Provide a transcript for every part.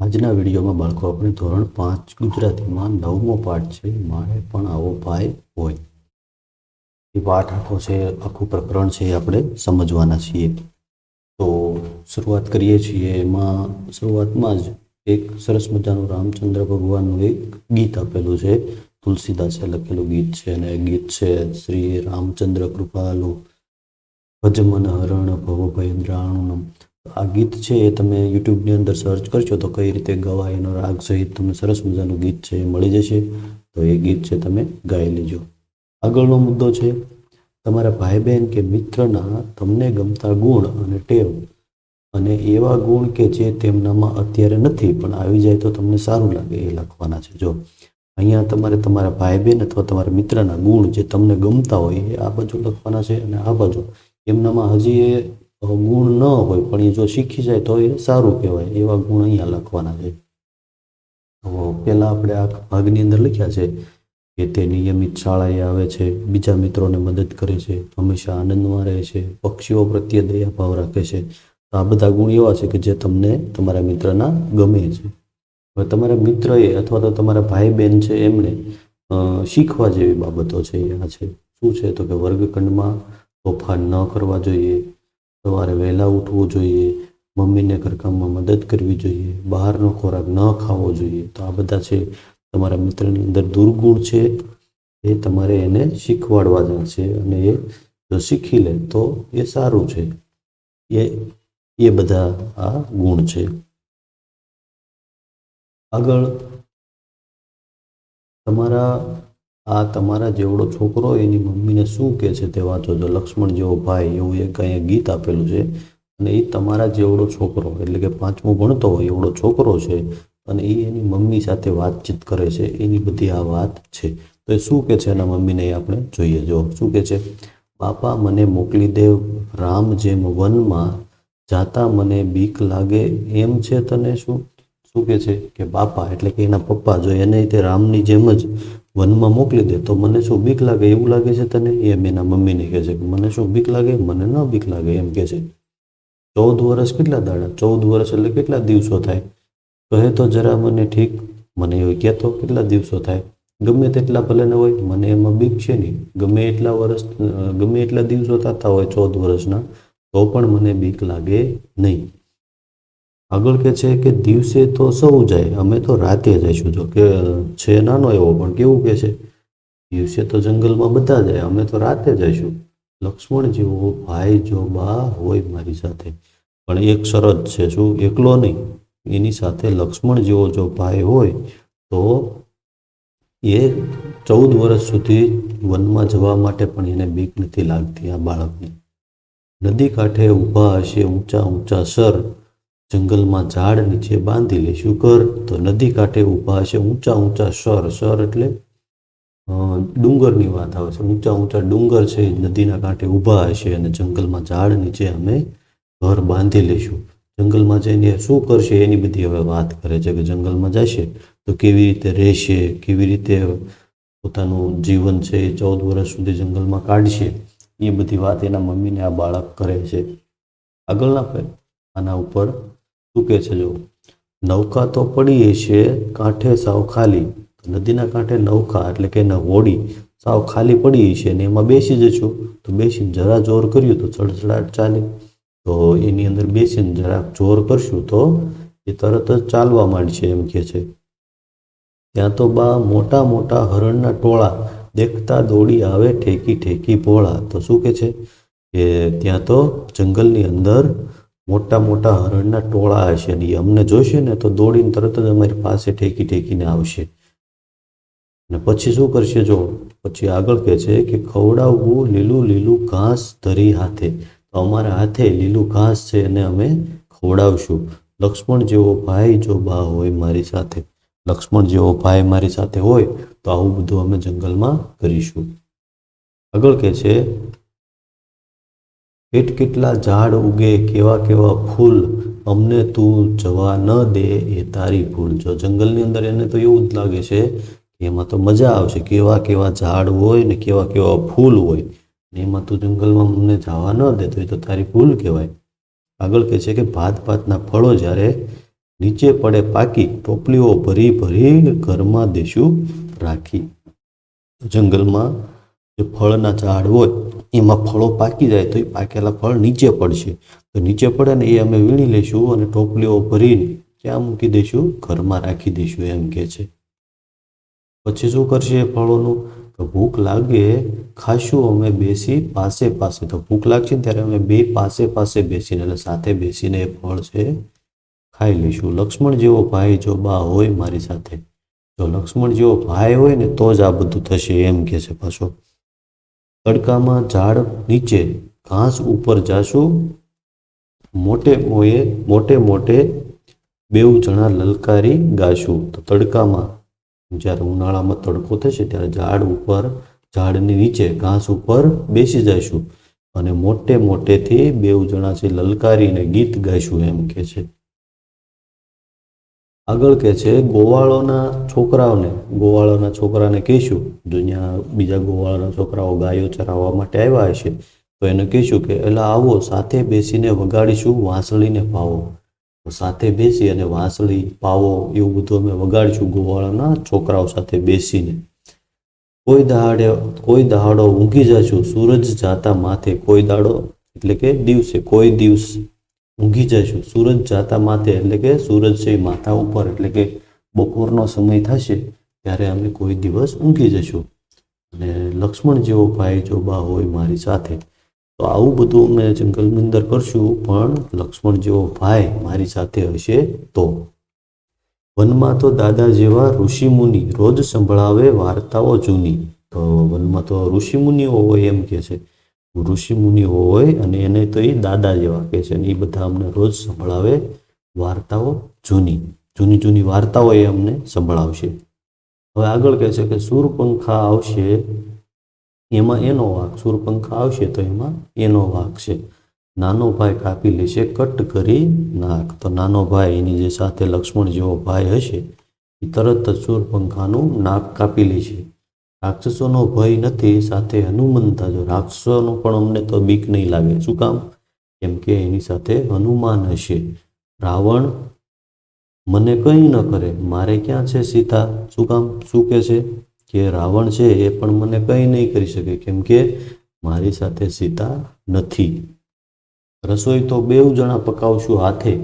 આજના વિડીયોમાં બાળકો આપણે ધોરણ 5 ગુજરાતીમાં 9મો પાઠ છે મારે પણ આવો ભાઈ હોય એ પાઠ આખો છે, આખું પ્રકરણ છે, આપણે સમજવાના છીએ. તો શરૂઆત કરીએ છીએ. એમાં શરૂઆતમાં જ એક સરસ મજાનું રામચંદ્ર ભગવાનનું એક ગીત આપેલું છે. તુલસીદાસે લખેલું ગીત છે અને એ ગીત છે શ્રી રામચંદ્ર કૃપાલુ ભજમન હરણ ભવ ભયદ્રાણુમ. આ ગીત છે એ તમે યુટ્યુબની અંદર સર્ચ કરશો તો કઈ રીતે ગવાય એનો રાગ સહિત તમને સરસ મજાનું ગીત છે એ મળી જશે. તો એ ગીત છે તમે ગાઈ લેજો. આગળનો મુદ્દો છે તમારા ભાઈ બહેન કે મિત્રના તમને ગમતા ગુણ અને ટેવ અને એવા ગુણ કે જે તેમનામાં અત્યારે નથી પણ આવી જાય તો તમને સારું લાગે એ લખવાના છે. જો અહીંયા તમારે તમારા ભાઈ બહેન અથવા તમારા મિત્રના ગુણ જે તમને ગમતા હોય એ આ બાજુ લખવાના છે અને આ બાજુ એમનામાં હજી એ ગુણ ન હોય પણ એ જો શીખી જાય તો એ સારું કહેવાય એવા ગુણ અહીંયા લખવાના છે. તો પહેલાં આપણે આ ભાગની અંદર લખ્યા છે કે તે નિયમિત શાળાએ આવે છે, બીજા મિત્રોને મદદ કરે છે, હંમેશા આનંદમાં રહે છે, પક્ષીઓ પ્રત્યે દયાભાવ રાખે છે. તો આ બધા ગુણ એવા છે કે જે તમને તમારા મિત્રના ગમે છે. હવે તમારા મિત્રએ અથવા તો તમારા ભાઈ બહેન છે એમણે શીખવા જેવી બાબતો છે એ આ છે. શું છે તો કે વર્ગખંડમાં તોફાન ન કરવા જોઈએ, સવારે વહેલા ઉઠવું જોઈએ, મમ્મીને ઘરકામમાં મદદ કરવી જોઈએ, બહારનો ખોરાક ન ખાવો જોઈએ. તો આ બધા છે તમારા મિત્રની અંદર દુર્ગુણ છે એ તમારે એને શીખવાડવા છે અને એ જો શીખી લે તો એ સારું છે. એ બધા આ ગુણ છે. આગળ તમારા જેવડો છોકરો એની મમ્મીને શું કહે છે તે વાંચો. જો લક્ષ્મણ જેવો ભાઈ એવું એક અહીંયા ગીત આપેલું છે અને એ તમારા જેવડો છોકરો એટલે કે 5મું ભણતો હોય એવડો છોકરો છે અને એ એની મમ્મી સાથે વાતચીત કરે છે. એની બધી આ વાત છે. તો એ શું કહે છે એના મમ્મીને એ આપણે જોઈએ. જો શું કહે છે, બાપા મને મોકલી દે રામ જેમ વનમાં, જાતા મને બીક લાગે એમ છે તને. શું કહે છે કે બાપા એટલે કે એના પપ્પા જો એને તે રામની જેમ જ વનમાં મોકલી દે તો મને શું બીક લાગે એવું લાગે છે તને, એમ એના મમ્મીને કહે છે કે મને શું બીક લાગે, મને ન બીક લાગે એમ કહે છે. 14 વર્ષ કેટલા દાડા, 14 વર્ષ એટલે કેટલા દિવસો થાય, કહે તો જરા મને ઠીક, મને એવું કહેતો કેટલા દિવસો થાય, ગમે તેટલા ભલે ને હોય મને એમાં બીક છે નહીં, ગમે એટલા દિવસો થતા હોય 14 વર્ષના તો પણ મને બીક લાગે નહીં. આગળ કે છે કે દિવસે તો સૌ જાય અમે તો રાતે જઈશું. જો કે છે નાનો એવો પણ કેવું કે છે, દિવસે તો જંગલમાં બધા જાય અમે તો રાતે જઈશું. લક્ષ્મણ જેવો ભાઈ જો બા હોય મારી સાથે, પણ એક શરત છે, શું, એકલો નહીં, એની સાથે લક્ષ્મણ જેવો જો ભાઈ હોય તો એ 14 વર્ષ સુધી વનમાં જવા માટે પણ એને બીક નથી લાગતી આ બાળકને. નદી કાંઠે ઊભા હશે ઊંચા ઊંચા સર, જંગલમાં ઝાડ નીચે બાંધી લેશું ઘર. તો નદી કાંઠે ઊભા હશે ઊંચા ઊંચા સર એટલે ડુંગરની વાત આવે છે. ઊંચા ઊંચા ડુંગર છે નદીના કાંઠે ઊભા હશે અને જંગલમાં ઝાડ નીચે અમે ઘર બાંધી લઈશું. જંગલમાં જઈને શું કરશે એની બધી હવે વાત કરે છે કે જંગલમાં જશે તો કેવી રીતે રહેશે, કેવી રીતે પોતાનું જીવન છે એ 14 વર્ષ સુધી જંગલમાં કાઢશે. એ બધી વાત એના મમ્મીને આ બાળક કરે છે. આગળના આના ઉપર શું કહે છે, જો નૌકા તો પડી છે કાંઠે સાવ ખાલી. નદીના કાંઠે નૌકા એટલે કે એના હોડી સાવ ખાલી પડી છે અને એમાં બેસી જશું. તો બેસીને જરા જોર કર્યું તો ચડચડાટ ચાલે. તો એની અંદર બેસીને જરાક જોર કરશું તો એ તરત જ ચાલવા માંડશે એમ કહે છે. ત્યાં તો બા મોટા મોટા હરણના ટોળા દેખતા દોડી આવે ઠેકી ઠેકી ભોળા. તો શું કહે છે કે ત્યાં તો જંગલની અંદર મોટા મોટા હરણના ટોળા હશે ને એ અમને જોશે ને તો દોડીને તરત જ અમારી પાસે ઠેકી ઠેકીને આવશે. અને પછી શું કરશે, જો પછી આગળ કહે છે કે ખવડાવવું લીલું લીલું ઘાસ ધરી હાથે. તો અમારા હાથે લીલું ઘાસ છે એને અમે ખવડાવશું. લક્ષ્મણ જેવો ભાઈ જો બા હોય મારી સાથે, લક્ષ્મણ જેવો ભાઈ મારી સાથે હોય તો આવું બધું અમે જંગલમાં કરીશું. આગળ કહે છે કેટલા ઝાડ ઉગે કેવા કેવા ફૂલ, અમને તું જવા ન દે એ તારી ભૂલ. જો જંગલની અંદર એને તો એવું જ લાગે છે કે એમાં તો મજા આવશે, કેવા કેવા ઝાડ હોય ને કેવા કેવા ફૂલ હોય ને એમાં તું જંગલમાં અમને જવા ન દે તો એ તો તારી ભૂલ કહેવાય. આગળ કહે છે કે ભાત ભાતના ફળો જ્યારે નીચે પડે પાકી ટોપલીઓ ભરી ભરી ઘરમાં દેશું રાખી. જંગલમાં જે ફળના ઝાડ હોય એમાં ફળો પાકી જાય તો એ પાકેલા ફળ નીચે પડશે. તો નીચે પડે ને એ અમે વીણી લઈશું અને ટોપલીઓ ભરીને ક્યાં મૂકી દઈશું? ઘરમાં રાખી દઈશું એમ કે છે. પછી શું કરશે એ ફળોનું? તો ભૂખ લાગે ખાશું અમે બેસી પાસે પાસે. તો ભૂખ લાગશે ને ત્યારે અમે બે પાસે પાસે બેસીને એટલે સાથે બેસીને એ ફળ છે ખાઈ લઈશું. લક્ષ્મણ જેવો ભાઈ જો બા હોય મારી સાથે. જો લક્ષ્મણ જેવો ભાઈ હોય ને તો જ આ બધું થશે એમ કે છે પાછો. તડકામાં ઝાડ નીચે ઘાસ ઉપર જાશું મોટે મોટે બેઉ જણા લલકારી ગાશું. તો તડકામાં જ્યારે ઉનાળામાં તડકો થશે ત્યારે ઝાડની નીચે ઘાસ ઉપર બેસી જઈશું અને મોટેથી બેઉ જણા છે લલકારીને ગીત ગાઈશું એમ કે છે. આગળ કે છે ગોવાળોના છોકરાને કહીશું, દુનિયા બીજા ગોવાળોના છોકરાઓ ગાયો ચરાવવા માટે આવ્યા હશે તો એને કહીશું કે એલા આવો સાથે બેસીને વગાડીશું વાંસળીને પાવો. સાથે બેસી અને વાંસળી પાવો એવું બધું અમે વગાડીશું ગોવાળોના છોકરાઓ સાથે બેસીને. કોઈ દહાડો ઊંઘી જશું સૂરજ જાતા માથે. કોઈ દાડો એટલે કે દિવસે, કોઈ દિવસ ઊંઘી જશું સૂરજ જાતા માથે એટલે કે સૂરજ છે માથા ઉપર એટલે કે બપોરનો સમય થશે ત્યારે અમે કોઈ દિવસ ઊંઘી જશું. અને લક્ષ્મણ જેવો ભાઈ જો બા હોય મારી સાથે. તો આવું બધું અમે જંગલની અંદર કરશું પણ લક્ષ્મણ જેવો ભાઈ મારી સાથે હશે તો. વનમાં તો દાદા જેવા ઋષિમુનિ રોજ સંભળાવે વાર્તાઓ જૂની. તો વનમાં તો ઋષિમુનિઓ હોય એમ કે છે. ઋષિમુનિઓ હોય અને એને તો એ દાદા જેવા કહે છે. અને એ બધા અમને રોજ સંભળાવે વાર્તાઓ જૂની વાર્તાઓ એ અમને સંભળાવશે. હવે આગળ કહે છે કે સૂરપંખા આવશે એમાં એનો વાંક. સૂરપંખા આવશે તો એમાં એનો વાંક છે. નાનો ભાઈ કાપી લેશે કટ કરી નાક. તો નાનો ભાઈ એની જે સાથે લક્ષ્મણ જેવો ભાઈ હશે એ તરત જ સૂરપંખાનું નાક કાપી લેશે. રાક્ષસોનો ભય નથી સાથે હનુમંતા. જો રાક્ષસોનો પણ અમને તો બીક નહીં લાગે. શું કામ? કેમ કે એની સાથે હનુમાન હશે. રાવણ મને કંઈ ન કરે મારે ક્યાં છે સીતા. શું કામ? શું કહે છે કે રાવણ છે એ પણ મને કંઈ નહીં કરી શકે કેમ કે મારી સાથે સીતા નથી. રસોઈ તો બેઉ જણા પકાવશું હાથે.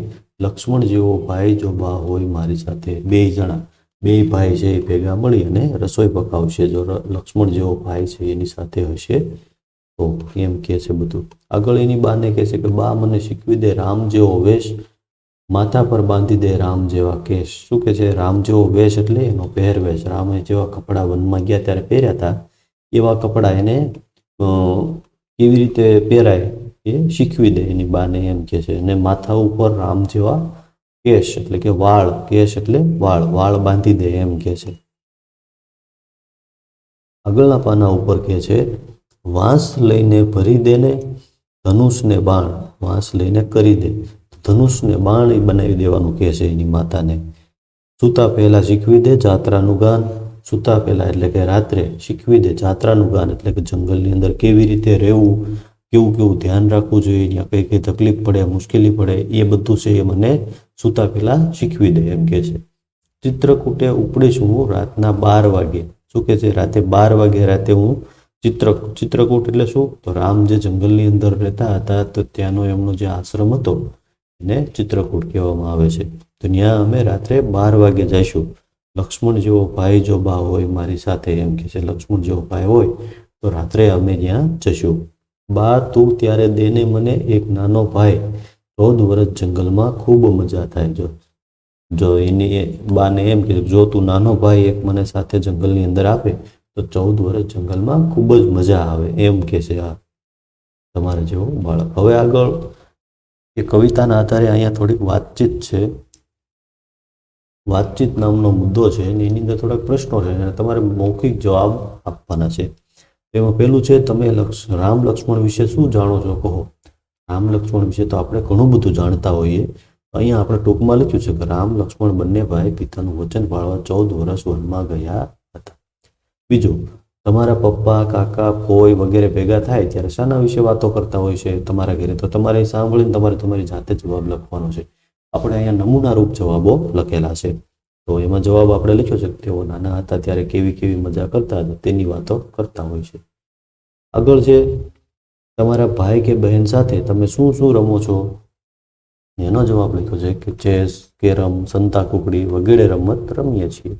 લક્ષ્મણ જેવો ભાઈ જો બા હોય મારી સાથે. બે ભાઈ છે એ ભેગા મળી અને રસોઈ પકાવશે જો લક્ષ્મણ જેવો ભાઈ છે એની સાથે હશે તો એમ કહે છે બધું. આગળ એની બાને કહે છે કે બા મને શીખવી દે રામ જેવો વેશ માથા પર બાંધી દે રામ જેવા કેશ. શું કહે છે? રામ જેવો વેશ એટલે એનો પહેરવેશ. રામે જેવા કપડાં વનમાં ગયા ત્યારે પહેર્યા હતા એવા કપડાં એને કેવી રીતે પહેરાય એ શીખવી દે એની બાને એમ કહે છે. અને માથા ઉપર રામ જેવા કેશ એટલે કે વાળ. કેશ એટલે વાળ બાંધી દે એમ કહે છે. આગળના પાના ઉપર કહે છે વાંસ લઈને ભરી દે ને ધનુષને બાણ. વાંસ લઈને કરી દે ધનુષને બાણ બનાવી દેવાનું કહે છે એની માતાને. સૂતા પહેલા શીખવી દે જાત્રાનું ગાન. સૂતા પહેલા એટલે કે રાત્રે શીખવી દે જાત્રાનું ગાન એટલે કે જંગલની અંદર કેવી રીતે રહેવું, કેવું ધ્યાન રાખવું જોઈએ, ત્યાં કઈ તકલીફ પડે, મુશ્કેલી પડે એ બધું છે એ મને સૂતા પહેલા શીખવી દે એમ કે છે. ચિત્રકૂટે ઉપડીશ હું રાતના 12 વાગે. શું કહે છે? રાતે 12 વાગે રાતે હું ચિત્રકૂટ એટલે શું? તો રામ જે જંગલની અંદર રહેતા હતા તો ત્યાંનો એમનો જે આશ્રમ હતો એને ચિત્રકૂટ કહેવામાં આવે છે. તો ત્યાં અમે રાત્રે 12 વાગે જઈશું. લક્ષ્મણ જેવો ભાઈ જો બા હોય મારી સાથે એમ કે છે. લક્ષ્મણ જેવો ભાઈ હોય તો રાત્રે અમે ત્યાં જશું. બા તું ત્યારે દેને મને એક નાનો ભાઈ 14 વર્ષ જંગલમાં ખૂબ મજા થાય. જો એની બાને એમ કે જો તું નાનો ભાઈ એક મને સાથે જંગલની અંદર આપે તો 14 વર્ષ જંગલમાં ખૂબ જ મજા આવે એમ કે છે આ તમારે જેવો બાળક. હવે આગળ એ કવિતાના આધારે અહીંયા થોડીક વાતચીત છે. વાતચીત નામનો મુદ્દો છે અને એની અંદર થોડાક પ્રશ્નો છે અને તમારે મૌખિક જવાબ આપવાના છે. એમાં પહેલું છે તમે રામ લક્ષ્મણ વિશે શું જાણો છો કહો. રામ લક્ષ્મણ વિશે તો આપણે ઘણું બધું જાણતા હોઈએ. અહીંયા આપણે ટૂંકમાં લખ્યું છે કે રામ લક્ષ્મણ બંને ભાઈ પિતાનું વચન પાળવા 14 વર્ષ વનમાં ગયા હતા. બીજું, તમારા પપ્પા, કાકા, ફોઈ વગેરે ભેગા થાય ત્યારે શાના વિશે વાતો કરતા હોય છે તમારા ઘરે? તો તમારે સાંભળીને તમારી જાતે જવાબ લખવાનો છે. આપણે અહીંયા નમૂના રૂપ જવાબો લખેલા છે. તો એમાં જવાબ આપણે લખ્યો છે કે તેઓ નાના હતા ત્યારે કેવી કેવી મજા કરતા હતા તેની વાતો કરતા હોય છે. આગળ છે તમારા ભાઈ કે બહેન સાથે તમે શું શું રમો છો? એનો જવાબ લખ્યો છે કે ચેસ, કેરમ, સંતા કુકડી વગેરે રમત રમીએ છીએ.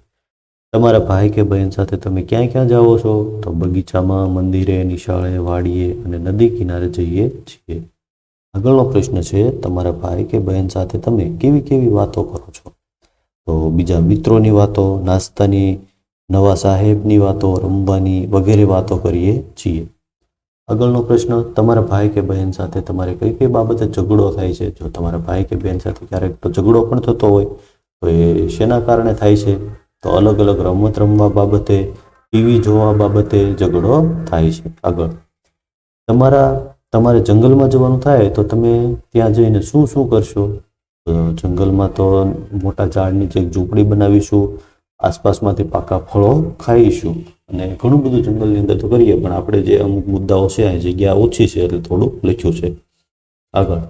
તમારા ભાઈ કે બહેન સાથે તમે ક્યાં ક્યાં જાઓ છો? તો બગીચામાં, મંદિરે, નિશાળે, વાડીએ અને નદી કિનારે જઈએ છીએ. આગળનો પ્રશ્ન છે તમારા ભાઈ કે બહેન સાથે તમે કેવી કેવી વાતો કરો છો? તો બીજા મિત્રોની વાતો, નાસ્તાની, નવા સાહેબની વાતો, રમવાની વગેરે વાતો કરીએ છીએ. આગળનો પ્રશ્ન તમારા ભાઈ કે બહેન સાથે તમારે કઈ કઈ બાબતે ઝઘડો થાય છે? જો તમારા ભાઈ કે બહેન સાથે ક્યારેક તો ઝઘડો પણ થતો હોય તો એ શેના કારણે થાય છે? તો અલગ અલગ રમત રમવા બાબતે, ટીવી જોવા બાબતે ઝઘડો થાય છે. આગળ તમારે જંગલમાં જવાનું થાય તો તમે ત્યાં જઈને શું શું કરશો? તો જંગલમાં તો મોટા ઝાડ નીચે એક ઝૂંપડી બનાવીશું, આસપાસમાંથી પાકા ફળો ખાઈશું અને ઘણું બધું જંગલની અંદર તો કરીએ, પણ આપણે જે અમુક મુદ્દાઓ છે આ જગ્યા ઓછી છે એટલે થોડું લખ્યું છે. આગળ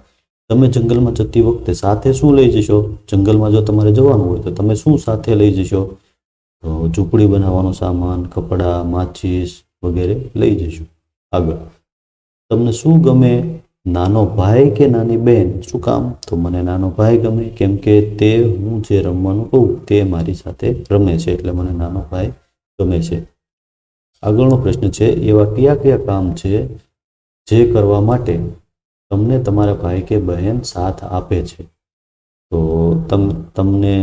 તમે જંગલમાં જતી વખતે સાથે શું લઈ જશો? જંગલમાં જો તમારે જવાનું હોય તો તમે શું સાથે લઈ જશો? તો ઝૂંપડી બનાવવાનો સામાન, કપડાં, માચીસ વગેરે લઈ જશું. આગળ તમને શું ગમે? નાનો ભાઈ કે નાની બહેન? શું કામ? તો મને નાનો ભાઈ ગમે, કેમ કે તે હું જે રમવાનું કહું તે મારી સાથે રમે છે એટલે મને નાનો ભાઈ ગમે છે. આગળનો પ્રશ્ન છે એવા કયા કયા કામ છે જે કરવા માટે તમને તમારા ભાઈ કે બહેન સાથ આપે છે? તો તમને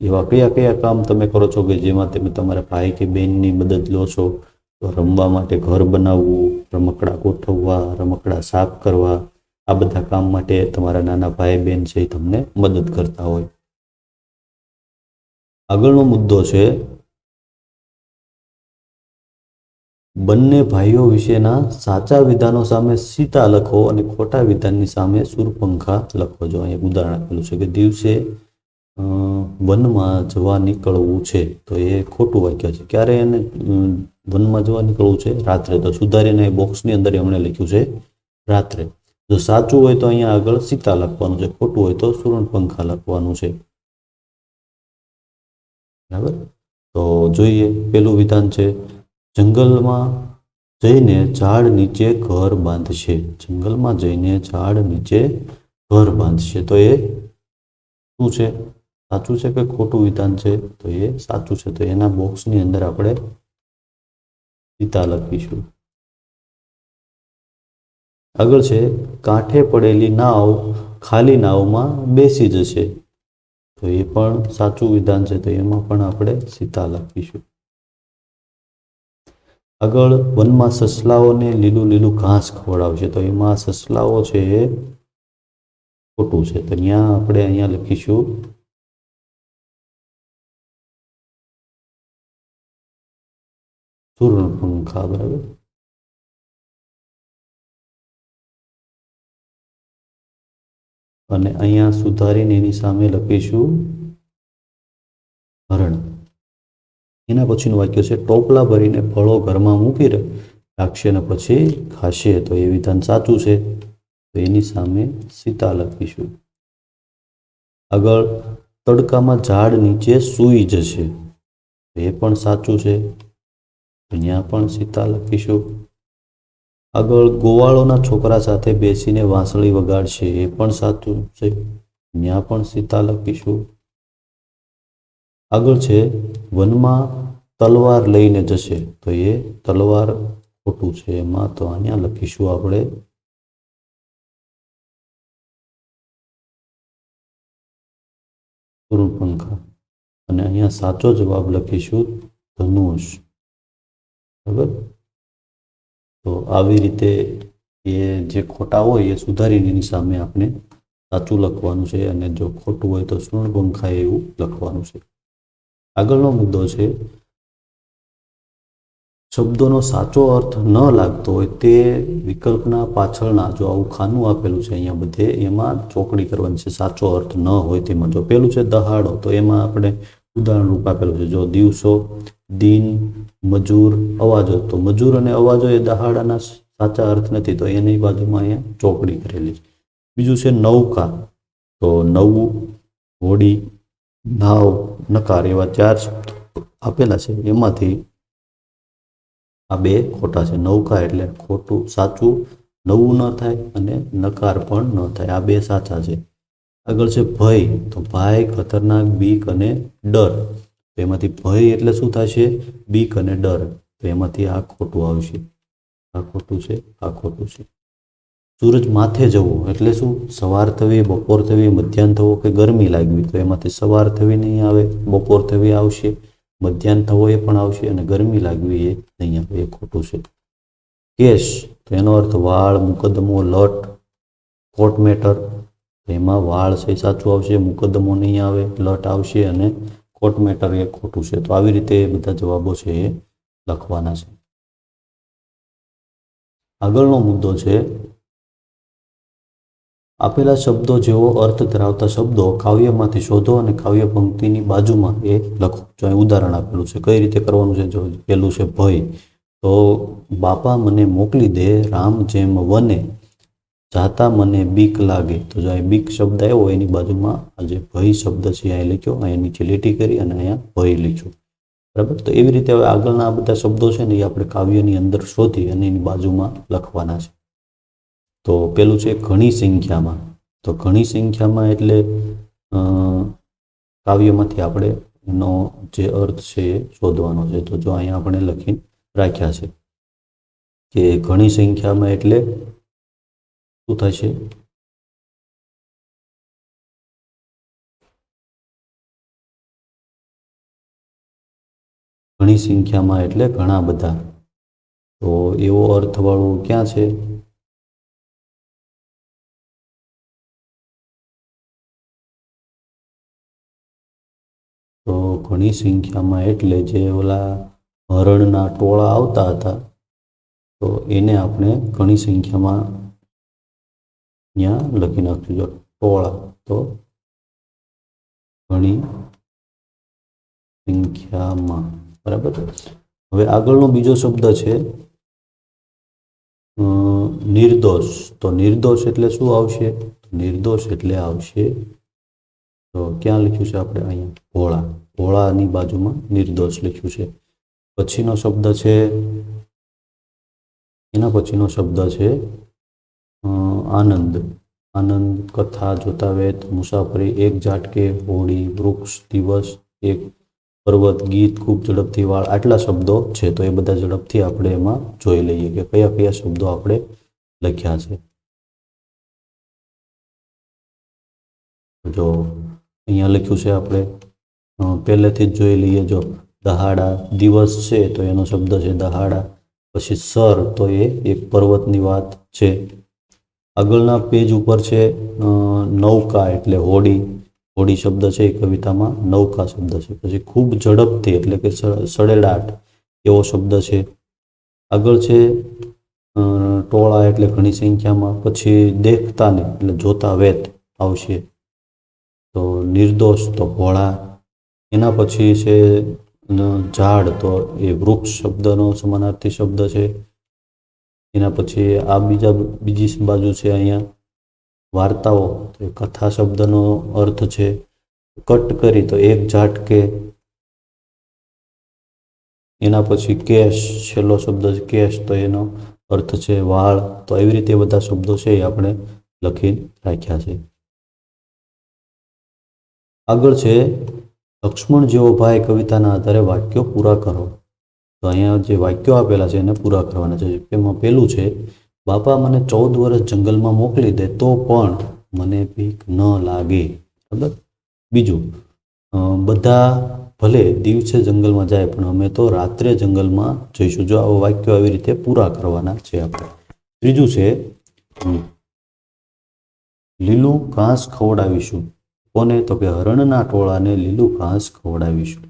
એવા કયા કયા કામ તમે કરો છો કે જેમાં તમે તમારા ભાઈ કે બહેનની મદદ લો છો? તો રમવા માટે ઘર બનાવવું, રમકડા ગોઠવવા, રમકડા સાફ કરવા, આ બધા કામ માટે તમારા નાના ભાઈ બહેન છે એ તમને મદદ કરતા હોય. આગળનો મુદ્દો છે બંને ભાઈઓ વિશેના સાચા વિધાનો સામે સીતા લખો અને ખોટા વિધાનની સામે શૂરપંખા લખો. જો અહીંયા ઉદાહરણ આપેલું છે કે દિવસે વનમાં જવા નીકળવું છે, તો એ ખોટું વાક્ય છે. ક્યારે એને વનમાં જવા નીકળવું છે? રાત્રે. તો સુધારીને બોક્સની અંદર એમણે લખ્યું છે રાત્રે. જો સાચું હોય તો અહીંયા આગળ સીતા લખવાનું છે, ખોટું હોય તો શૂર્પણખા લખવાનું છે. બરાબર. તો જોઈએ પેલું વિધાન છે જંગલમાં જઈને ઝાડ નીચે ઘર બાંધશે. જંગલમાં જઈને ઝાડ નીચે ઘર બાંધશે, તો એ શું છે? સાચું છે કે ખોટું વિધાન છે? તો એ સાચું છે. તો એના બોક્સની અંદર આપણે સીતા લખીશું. આગળ છે કાંઠે પડેલી નાવ ખાલી નાવમાં બેસી જશે. તો એ પણ સાચું વિધાન છે. તો એમાં પણ આપણે સીતા લખીશું. આગળ વનમાં સસલાઓને લીલું લીલું ઘાસ ખવડાવશે. તો એમાં સસલાઓ છે એ ખોટું છે. તો અહીંયા લખીશું શૂર્પણખા. બરાબર. અને અહીંયા સુધારીને એની સામે લખીશું હરણ. એના પછીનું વાક્ય છે ટોપલા ભરીને ફળો ઘરમાં મૂકી રાખશે ને પછી ખાશે. તો એ વિધાન સાચું છે. તો એની સામે સીતા લખીશું. આગળ તડકામાં ઝાડ નીચે સૂઈ જશે. એ પણ સાચું છે. અહીંયા પણ સીતા લખીશું. આગળ ગોવાળોના છોકરા સાથે બેસીને વાંસળી વગાડશે. એ પણ સાચું છે. અહીંયા પણ સીતા લખીશું. આગળ છે વનમાં તલવાર લઈને જશે. તો એ તલવાર ખોટું છે. એમાં તો અહીંયા લખીશું આપણે શૂર્પણખા. અને અહીંયા સાચો જવાબ લખીશું ધનુષ. બરાબર. તો આવી રીતે એ જે ખોટા હોય એ સુધારીને એની સામે આપણે સાચું લખવાનું છે, અને જો ખોટું હોય તો શૂર્પણખા એવું લખવાનું છે. આગળનો મુદ્દો છે શબ્દોનો સાચો અર્થ ન લાગતો હોય તે વિકલ્પના પાછળના, જો આવું ખાનું આપેલું છે અહીંયા બધે, એમાં ચોકડી કરવાની છે. સાચો અર્થ ન હોય તેમાં. જો પેલું છે દહાડો, તો એમાં આપણે ઉદાહરણ રૂપ આપેલું છે. જો દિવસો, દિન, મજૂર, અવાજો, તો મજૂર અને અવાજો એ દહાડાના સાચા અર્થ નથી, તો એની બાજુમાં અહીંયા ચોકડી કરેલી છે. બીજું છે નૌકા, તો નવું હોડી, નાવ, નકાર એવા 4 શબ્દો આપેલા છે. એમાંથી આ 2 ખોટા છે. નૌકા એટલે ખોટું, સાચું નવું ન થાય અને નકાર પણ ન થાય. આ 2 સાચા છે. આગળ છે ભય. તો ભય, ખતરનાક, બીક અને ડર. તો એમાંથી ભય એટલે શું થશે? બીક અને ડર. તો એમાંથી આ ખોટું આવશે. આ ખોટું છે, આ ખોટું છે. સૂરજ માથે જવો એટલે શું? સવાર થવી, બપોર થવી, મધ્યાહન થવો કે ગરમી લાગવી. તો એમાંથી સવાર થવી નહીં આવે, બપોર થવી આવશે, મધ્યાહન થવો એ પણ આવશે અને ગરમી લાગવી એ નહીં આવે. એ ખોટું છે. કેસ તો એનો અર્થ વાળ, મુકદ્દમો, લટ, કોર્ટ મેટર. એમાં વાળ છે સાચું આવશે, મુકદ્દમો નહીં આવે, લટ આવશે અને કોર્ટ મેટર એ ખોટું છે. તો આવી રીતે બધા જવાબો છે એ લખવાના છે. આગળનો મુદ્દો છે આપેલા શબ્દો જેવો અર્થ ધરાવતા શબ્દો કાવ્યમાંથી શોધો અને કાવ્ય પંક્તિની બાજુમાં એ લખો. જો અહીં ઉદાહરણ આપેલું છે, કઈ રીતે કરવાનું છે? જો પેલું છે ભય. તો બાપા મને મોકલી દે, રામ જેમ વને, જાતા મને બીક લાગે. તો જો અહીં બીક શબ્દ આવ્યો એની બાજુમાં આ જે ભય શબ્દ છે અહીં લખ્યો, અહીંયા નીચે લીટી કરી અને અહીંયા ભય લખ્યો. બરાબર. તો એવી રીતે હવે આગળના આ બધા શબ્દો છે ને એ આપણે કાવ્યની અંદર શોધી અને એની બાજુમાં લખવાના છે. તો પેલું છે ઘણી સંખ્યામાં. તો ઘણી સંખ્યામાં એટલે કાવ્યમાંથી આપણે એનો જે અર્થ છે એ શોધવાનો છે. તો જો અહીંયા આપણે લખીને રાખ્યા છે કે ઘણી સંખ્યામાં એટલે શું થશે? ઘણી સંખ્યામાં એટલે ઘણા બધા. તો એવો અર્થવાળું ક્યાં છે? તો ઘણી સંખ્યામાં એટલે જે ઓલા હરણના ટોળા આવતા હતા તો એને આપણે ઘણી સંખ્યામાં અહીંયા લખી નાખ્યું. જો ટોળા, તો ઘણી સંખ્યામાં. બરાબર. હવે આગળનો બીજો શબ્દ છે નિર્દોષ. તો નિર્દોષ એટલે શું આવશે? નિર્દોષ એટલે આવશે, તો ક્યાં લખ્યું છે આપણે? અહીંયા ભોળા. ભોળાની બાજુમાં નિર્દોષ લખ્યું છે. પછીનો શબ્દ છે, એના પછીનો શબ્દ છે આનંદ. આનંદ, કથા, જોતાવેત, મુસાફરી, એક ઝાટકે, હોળી, વૃક્ષ, દિવસ, એક પર્વત, ગીત, ખૂબ ઝડપથી, વાળ. આટલા શબ્દો છે. તો એ બધા ઝડપથી આપણે એમાં જોઈ લઈએ કે કયા કયા શબ્દો આપણે લખ્યા છે. જો અહીંયા લખ્યું છે આપણે પહેલેથી જ જોઈ લઈએ. જો દહાડા, દિવસ છે તો એનો શબ્દ છે દહાડા. પછી સર, તો એ એક પર્વતની વાત છે. આગળના પેજ ઉપર છે નૌકા એટલે હોડી. હોડી શબ્દ છે એ કવિતામાં નૌકા શબ્દ છે. પછી ખૂબ ઝડપથી એટલે કે સડેડાટ એવો શબ્દ છે. આગળ છે ટોળા એટલે ઘણી સંખ્યામાં. પછી દેખતાને એટલે જોતા વેત આવશે. તો નિર્દોષ તો ભોળા. એના પછી છે ઝાડ, તો એ વૃક્ષ શબ્દનો સમાનાર્થી શબ્દ છે. એના પછી આ બીજી બાજુ છે અહીંયા વાર્તાઓ, તો એ કથા શબ્દનો અર્થ છે. કટ કરી તો એક ઝાટકે. એના પછી કેશ, છેલ્લો શબ્દ છે કેશ, તો એનો અર્થ છે વાળ. તો એવી રીતે બધા શબ્દો છે એ આપણે લખીને રાખ્યા છે. આગળ છે લક્ષ્મણ જેવો ભાઈ કવિતાના આધારે વાક્યો પૂરા કરો. તો અહીંયા જે વાક્યો આપેલા છે એને પૂરા કરવાના છે. એમાં પહેલું છે બાપા મને 14 વર્ષ જંગલમાં મોકલી દે તો પણ મને બીક ન લાગે. બરાબર. બીજું, બધા ભલે દિવસે જંગલમાં જાય પણ અમે તો રાત્રે જંગલમાં જઈશું. જો આવા વાક્યો આવી રીતે પૂરા કરવાના છે આપણે. ત્રીજું છે લીલું ઘાસ ખવડાવીશું. કોને? તો કે હરણના ટોળાને લીલું ઘાસ ખવડાવીશું.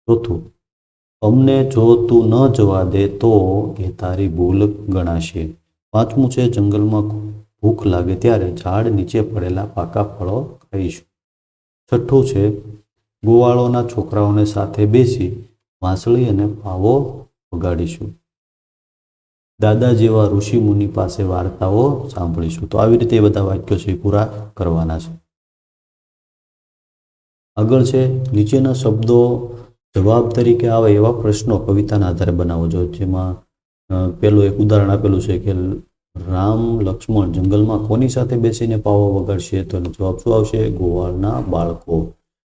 ચોથું, અમને જો તું ન જવા દે તો એ તારી ભૂલ ગણાશે. પાંચમું છે જંગલમાં ભૂખ લાગે ત્યારે ઝાડ નીચે પડેલા પાકા ફળો ખાઈશું. છઠ્ઠું છે ગોવાળોના છોકરાઓને સાથે બેસી વાંસળી અને પાવો વગાડીશું. દાદા જેવા ઋષિ મુનિ પાસે વાર્તાઓ સાંભળીશું. તો આવી રીતે એ બધા વાક્યો છે પૂરા કરવાના છે. આગળ છે નીચેના શબ્દો જવાબ તરીકે આવે એવા પ્રશ્નો કવિતાના આધારે બનાવો જો જેમાં પેલું એક ઉદાહરણ આપેલું છે કે રામ લક્ષ્મણ જંગલમાં કોની સાથે બેસીને પાવો વગાડશે તો એનો જવાબ શું આવશે ગોવાળના બાળકો.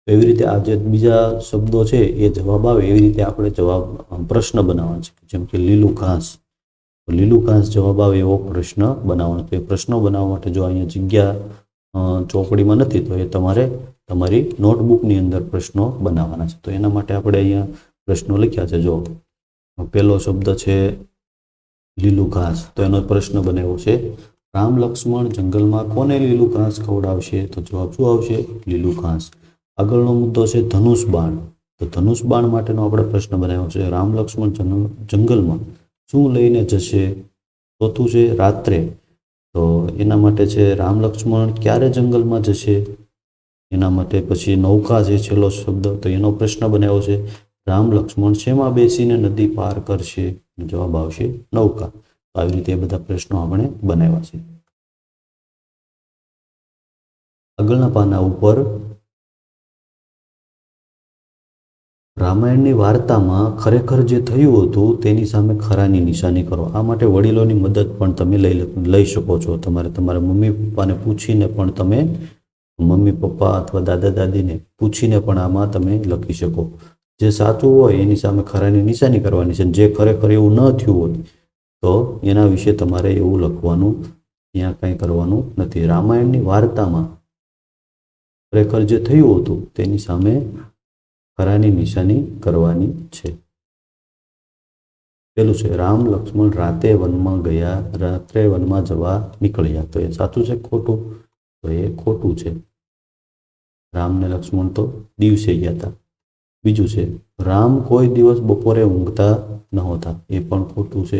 એવી રીતે આ જે બીજા શબ્દો છે એ જવાબ આવે એવી રીતે આપણે જવાબ પ્રશ્ન બનાવવાનો છે જેમ કે લીલું ઘાસ. લીલું ઘાસ જવાબ આવે એવો પ્રશ્ન બનાવવાનો. તો એ પ્રશ્નો બનાવવા માટે જો અહીંયા જગ્યા ચોપડીમાં નથી તો એ તમારે તમારી નોટબુકની અંદર પ્રશ્નો બનાવવાના છે. તો એના માટે આપણે અહીંયા પ્રશ્નો લખ્યા છે. જો પહેલો શબ્દ છે લીલું ઘાસ તો એનો પ્રશ્ન બનાવ્યો છે રામ લક્ષ્મણ જંગલમાં કોને લીલું ઘાસ ખવડાવશે તો જવાબ શું આવશે લીલું ઘાસ. આગળનો મુદ્દો છે ધનુષ બાણ. તો ધનુષ બાણ માટેનો આપણે પ્રશ્ન બનાવ્યો છે રામ લક્ષ્મણ જંગલમાં શું લઈને જશે. ચોથું છે રાત્રે. તો એના માટે છે રામ લક્ષ્મણ ક્યારે જંગલમાં જશે. એના માટે પછી નૌકા છે છેલ્લો શબ્દ તો એનો પ્રશ્ન બનાવ્યો છે રામ લક્ષ્મણ શેમાં બેસીને નદી પાર કરશે. જવાબ આવશે નૌકા. તો આવી રીતે બધા પ્રશ્નો આપણે બનાવ્યા છે. આગળના પાના ઉપર રામાયણની વાર્તામાં ખરેખર જે થયું હતું તેની સામે ખરાની નિશાની કરો. આ માટે વડીલોની મદદ પણ તમે લઈ શકો છો. તમારા મમ્મી પપ્પાને પૂછીને પણ તમે મમ્મી પપ્પા અથવા દાદા દાદીને પૂછીને પણ આમાં તમે લખી શકો. જે સાચું હોય એની સામે ખરાની નિશાની કરવાની છે. જે ખરેખર એવું ન થયું હોય તો એના વિશે તમારે એવું લખવાનું ત્યાં કંઈ કરવાનું નથી. રામાયણની વાર્તામાં ખરેખર જે થયું હતું તેની સામે ખરાની નિશાની કરવાની છે. પેલું છે રામ લક્ષ્મણ રાત્રે વનમાં જવા નીકળ્યા. તો એ સાચું છે ખોટું તો એ ખોટું છે. રામ ને લક્ષ્મણ તો દિવસે ગયા હતા. બીજું છે રામ કોઈ દિવસ બપોરે ઊંઘતા નહોતા. એ પણ ખોટું છે.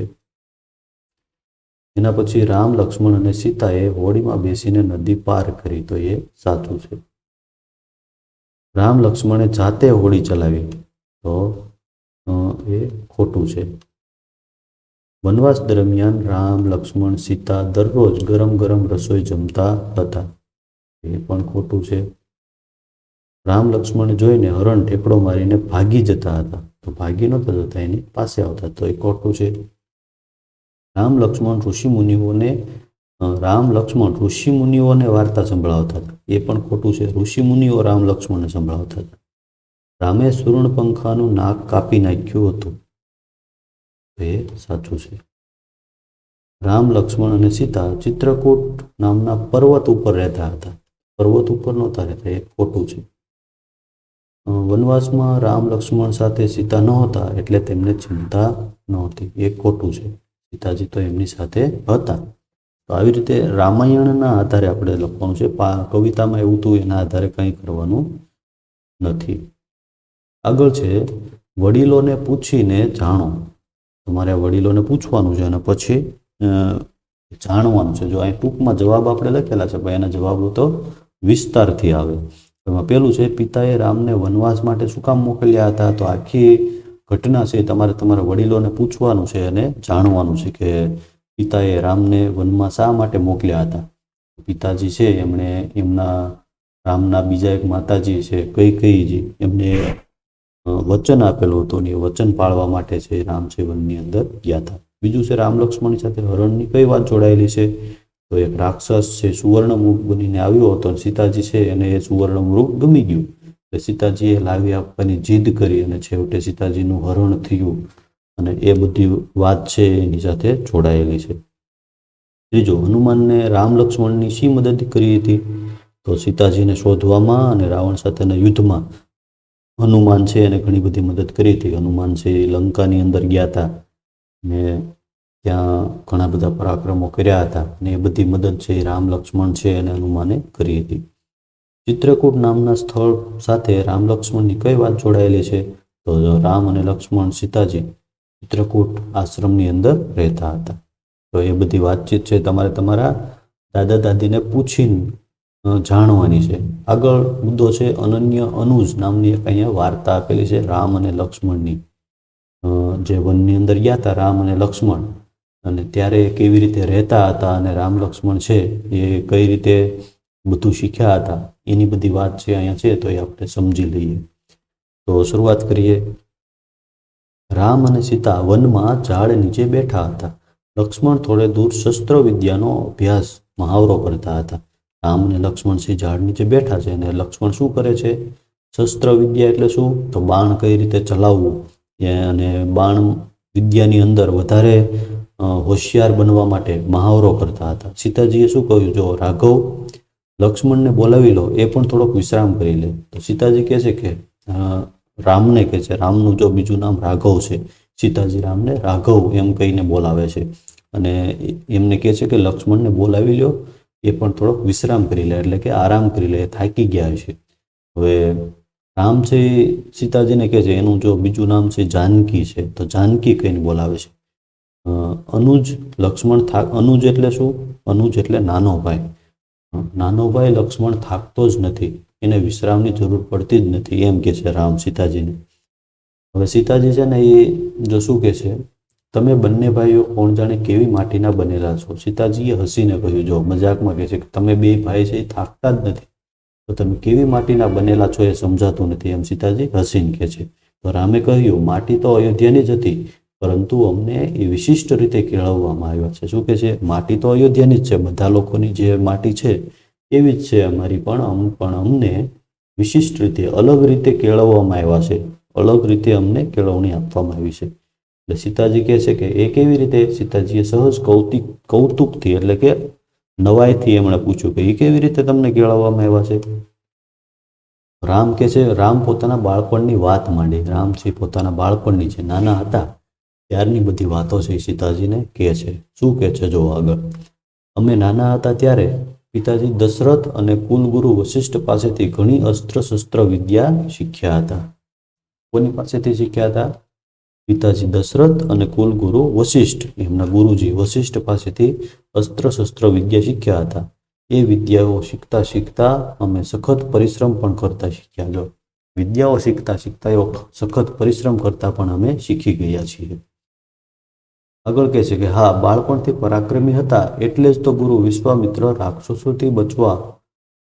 એના પછી રામ લક્ષ્મણ અને સીતાએ હોડીમાં બેસીને નદી પાર કરી. તો એ સાચું છે. રામ લક્ષ્મણે જાતે હોડી ચલાવી તો એ ખોટું છે. વનવાસ દરમિયાન રામ લક્ષ્મણ સીતા દરરોજ ગરમ ગરમ રસોઈ જમતા હતા. એ પણ ખોટું છે. રામ લક્ષ્મણ જોઈને હરણ ઠેકડો મારીને ભાગી જતા હતા. તો ભાગી નહોતા જતા એની પાસે આવતા. તો એ ખોટું છે. રામ લક્ષ્મણ ઋષિમુનિઓને વાર્તા સંભળાવતા હતા. એ પણ ખોટું છે. ઋષિમુનિઓ રામ લક્ષ્મણને સંભળાવતા હતા. રામે સૂર્ણપંખાનું નાક કાપી નાખ્યું હતું. એ સાચું છે. રામ લક્ષ્મણ અને સીતા ચિત્રકૂટ નામના પર્વત ઉપર રહેતા હતા. પર્વત ઉપર નહોતા રહેતા. એ ખોટું છે. વનવાસમાં રામ લક્ષ્મણ સાથે સીતા નહોતા એટલે તેમને ચિંતા નહોતી. એ ખોટું છે. સીતાજી તો એમની સાથે હતા. તો આવી રીતે રામાયણના આધારે આપણે લખવાનું છે. કવિતામાં એવું હતું એના આધારે કંઈ કરવાનું નથી. આગળ છે વડીલોને પૂછીને જાણો. તમારે વડીલોને પૂછવાનું છે અને પછી જાણવાનું છે. જો અહીં ટૂંકમાં જવાબ આપણે લખેલા છે પણ એના જવાબો તો વિસ્તારથી આવે. એમાં પેલું છે પિતાએ રામને વનવાસ માટે શું કામ મોકલ્યા હતા. તો આખી ઘટના છે તમારે તમારા વડીલોને પૂછવાનું છે અને જાણવાનું છે કે પિતાએ રામને વનમાં શા માટે મોકલ્યા હતા. પિતાજી છે એમણે રામના બીજા એક માતાજી છે કૈકેયીજી એમને વચન આપેલું હતું અને એ વચન પાળવા માટે છે રામ છે વનની અંદર ગયા હતા. બીજું છે રામ લક્ષ્મણની સાથે હરણની કઈ વાત જોડાયેલી છે. તો એક રાક્ષસ છે સુવર્ણમૃગ બનીને આવ્યો હતો અને સીતાજી છે એને એ સુવર્ણમૃગ ગમી ગયું. સીતાજીએ લાવી આપવાની જીદ કરી અને છેવટે સીતાજીનું હરણ થયું અને એ બધી વાત છે એની સાથે જોડાયેલી છે. ત્રીજું હનુમાનને રામ લક્ષ્મણની શી મદદ કરી હતી. તો સીતાજીને શોધવામાં અને રાવણ સાથેના યુદ્ધમાં હનુમાન છે એને ઘણી બધી મદદ કરી હતી. હનુમાન છે એ લંકાની અંદર ગયા હતા ને ત્યાં ઘણા બધા પરાક્રમો કર્યા હતા અને એ બધી મદદ છે એ રામ લક્ષ્મણ છે અને હનુમાને કરી હતી. ચિત્રકૂટ નામના સ્થળ સાથે રામ લક્ષ્મણની કઈ વાત જોડાયેલી છે. તો રામ અને લક્ષ્મણ સીતાજી ચિત્રકૂટ આશ્રમની અંદર રહેતા હતા. તો એ બધી વાતચીત છે તમારે તમારા દાદા દાદીને પૂછીને જાણવાની છે. આગળ મુદ્દો છે અનન્ય અનુજ નામની એક અહીંયા વાર્તા આપેલી છે રામ અને લક્ષ્મણની. જે વનની અંદર ગયા હતા રામ અને લક્ષ્મણ અને ત્યારે કેવી રીતે રહેતા હતા અને રામ લક્ષ્મણ છે એ કઈ રીતે બધું શીખ્યા હતા એની બધી વાત છે અહીંયા છે, તો એ આપણે સમજી લઈએ. તો શરૂઆત કરીએ. રામ અને સીતા વનમાં ઝાડ નીચે બેઠા હતા. લક્ષ્મણ થોડે દૂર શસ્ત્ર વિદ્યાનો અભ્યાસ મહાવરો કરતા હતા. રામ અને લક્ષ્મણસિંહ ઝાડ નીચે બેઠા છે અને લક્ષ્મણ શું કરે છે? શસ્ત્ર વિદ્યા એટલે શું? તો બાણ કઈ રીતે ચલાવવું અને બાણ વિદ્યાની અંદર વધારે હોશિયાર બનવા માટે મહાવરો કરતા હતા. સીતાજીએ શું કહ્યું? જો રાઘવ, લક્ષ્મણને બોલાવી લો, એ પણ થોડોક વિશ્રામ કરી લે. તો સીતાજી કહે છે કે રામને કહે છે, રામનું જો બીજું નામ રાઘવ છે, સીતાજી રામને રાઘવ એમ કહીને બોલાવે છે અને એમને કહે છે કે લક્ષ્મણને બોલાવી લો, એ પણ થોડોક વિશ્રામ કરી લે, એટલે કે આરામ કરી લે, થાકી ગયા છે. હવે રામ છે સીતાજીને કહે છે એનું જો બીજું નામ છે જાનકી છે, તો જાનકી કહીને બોલાવે છે. અનુજ લક્ષ્મણ અનુજ એટલે શું? અનુજ એટલે નાનો ભાઈ. નાનો ભાઈ લક્ષ્મણ થાકતો જ નથી, એને વિશ્રામની જરૂર પડતી જ નથી, એમ કે છે રામ સીતાજીને. હવે સીતાજી છે ને એ જો શું કહે છે, તમે બંને ભાઈઓ કોણ જાણે કેવી માટીના બનેલા છો. સીતાજીએ હસીને કહ્યું, જો મજાકમાં કહે છે કે તમે બે ભાઈ છે એ થાકતા જ નથી, તો તમે કેવી માટીના બનેલા છો એ સમજાતું નથી, એમ સીતાજી હસીને કહે છે. તો રામે કહ્યું, માટી તો અયોધ્યાની જ હતી, પરંતુ અમને એ વિશિષ્ટ રીતે કેળવવામાં આવ્યા છે. શું કહે છે? માટી તો અયોધ્યાની જ છે, બધા લોકોની જે માટી છે એવી જ છે અમારી, પણ અમને વિશિષ્ટ રીતે અલગ રીતે કેળવવામાં આવ્યા છે, અલગ રીતે અમને કેળવણી આપવામાં આવી છે. એટલે સીતાજી કહે છે કે એ કેવી રીતે? સીતાજીએ સહજ કૌતુકથી એટલે કે નવાઈથી એમણે પૂછ્યું કે એ કેવી રીતે તમને કેળવવામાં આવ્યા છે? રામ કહે છે, રામ પોતાના બાળપણની વાત માંડી. રામ છે પોતાના બાળપણની છે, નાના હતા ત્યારની બધી વાતો છે સીતાજીને કહે છે. શું કહે છે જો આગળ? અમે નાના હતા ત્યારે પિતાજી દશરથ અને કુલગુરુ વશિષ્ઠ પાસેથી ઘણી અસ્ત્ર શસ્ત્ર વિદ્યા શીખ્યા હતા. કોની પાસેથી શીખ્યા હતા? પિતાજી દશરથ અને કુલગુરુ વશિષ્ઠ, એમના ગુરુજી વશિષ્ઠ પાસેથી અસ્ત્ર શસ્ત્ર વિદ્યા શીખ્યા હતા. એ વિદ્યાઓ શીખતા શીખતા અમે સખત પરિશ્રમ પણ કરતા શીખ્યા. જો વિદ્યાઓ શીખતા શીખતા એવો સખત પરિશ્રમ કરતા પણ અમે શીખી ગયા છીએ. આગળ કહે છે કે હા, બાળપણથી પરાક્રમી હતા, એટલે જ તો ગુરુ વિશ્વામિત્ર રાક્ષસોથી બચવા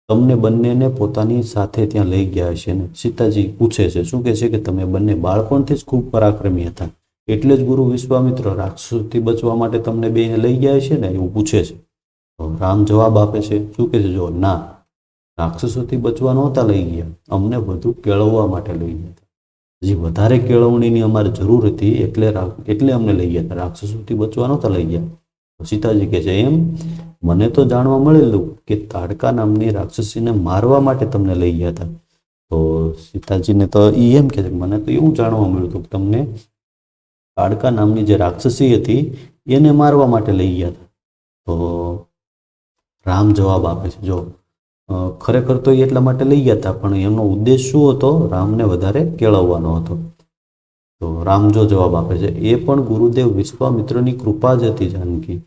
તમને બંનેને પોતાની સાથે ત્યાં લઈ ગયા છે. ને સીતાજી પૂછે છે, શું કહે છે કે તમે બંને બાળપણથી જ ખૂબ પરાક્રમી હતા, એટલે જ ગુરુ વિશ્વામિત્ર રાક્ષસોથી બચવા માટે તમને બેને લઈ ગયા છે ને, એવું પૂછે છે. તો રામ જવાબ આપે છે, શું કહે છે? જો ના, રાક્ષસોથી બચવા નહોતા લઈ ગયા, અમને બધું કેળવવા માટે લઈ ગયા હતા. હજી વધારે કેળવણીની અમારે જરૂર હતી, એટલે અમને લઈ ગયા હતા, રાક્ષસોથી બચવા નહોતા લઈ ગયા. સીતાજી કહે છે, એમ? મને તો જાણવા મળેલું કે તાડકા નામની રાક્ષસીને મારવા માટે તમને લઈ ગયા હતા. તો સીતાજીને તો એ એમ કે મને તો એવું જાણવા મળ્યું હતું કે તમને તાડકા નામની જે રાક્ષસી હતી એને મારવા માટે લઈ ગયા હતા. તો રામ જવાબ આપે છે, જો ખરેખર તો એટલા માટે લઈ ગયા હતા, પણ એમનો ઉદ્દેશ શું હતો? રામને વધારે કેળવવાનો હતો. તો રામ જો જવાબ આપે છે, એ પણ ગુરુદેવ વિશ્વામિત્રની કૃપા જ હતી.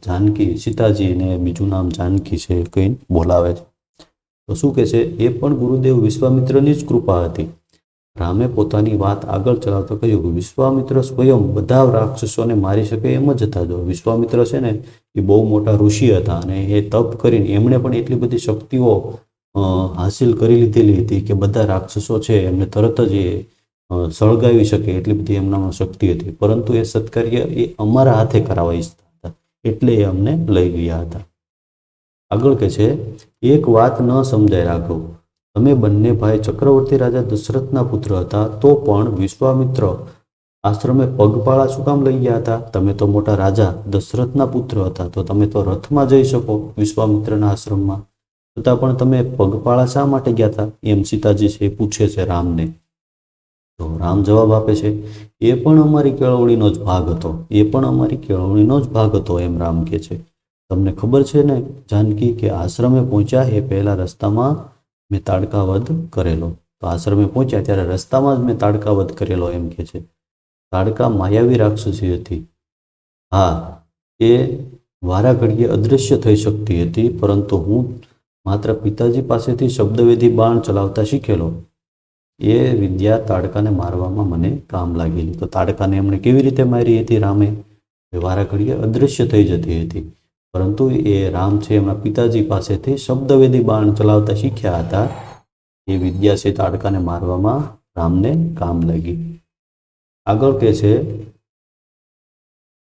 જાનકી સીતાજીને બીજું નામ જાનકી છે કઈ બોલાવે છે. તો શું કહે છે? એ પણ ગુરુદેવ વિશ્વામિત્રની જ કૃપા હતી. રામે પોતાની વાત આગળ ચલાવતા કહ્યું કે વિશ્વામિત્ર સ્વયં બધા રાક્ષસોને મારી શકે એમ જ હતા. જો વિશ્વામિત્ર છે ને એ બહુ મોટા ઋષિ હતા અને એ તપ કરીને એમણે પણ એટલી બધી શક્તિઓ હાસિલ કરી લીધેલી હતી કે બધા રાક્ષસો છે એમને તરત જ એ સળગાવી શકે એટલી બધી એમનામાં શક્તિ હતી. પરંતુ એ સત્કાર્ય એ અમારા હાથે કરાવવા ઈચ્છતા હતા, એટલે એ અમને લઈ ગયા હતા. આગળ કે છે, એક વાત ન સમજાય રાઘવ, તમે બંને ભાઈ ચક્રવર્તી રાજા દશરથના પુત્ર હતા, તો પણ વિશ્વામિત્ર આશ્રમે પગપાળા શું કામ લઈ ગયા હતા? તમે તો મોટા રાજા દશરથના પુત્ર હતા, તો તમે તો રથમાં જઈ શકો વિશ્વામિત્રના આશ્રમમાં, છતાં પણ તમે પગપાળા શા માટે ગયા હતા? એમ સીતાજી છે પૂછે છે રામને. તો રામ જવાબ આપે છે, એ પણ અમારી કેળવણીનો જ ભાગ હતો, એ પણ અમારી કેળવણીનો જ ભાગ હતો, એમ રામ કહે છે. તમને ખબર છે ને જાનકી કે આશ્રમે પહોંચ્યા એ પહેલા રસ્તામાં મેં તાડકાવધ કરેલો. તો આશ્રમે પહોંચ્યા ત્યારે રસ્તામાં જ મેં તાડકાવધ કરેલો, એમ કહે છે. તાડકા માયાવી રાક્ષસી હતી. હા, એ વારા ઘડીએ અદૃશ્ય થઈ શકતી હતી, પરંતુ હું માત્ર પિતાજી પાસેથી શબ્દવેધી બાણ ચલાવતા શીખેલો. એ વિદ્યા તાડકાને મારવામાં મને કામ લાગેલી. તો તાડકાને એમણે કેવી રીતે મારી હતી રામે? વારા ઘડીએ અદૃશ્ય થઈ જતી હતી. પરંતુ એ રામ છે એમના પિતાજી પાસેથી શબ્દવેદી બાણ ચલાવતા શીખ્યા હતા. એ વિદ્યા છે તાડકાને મારવામાં રામને કામ લાગી. આગળ કહે છે,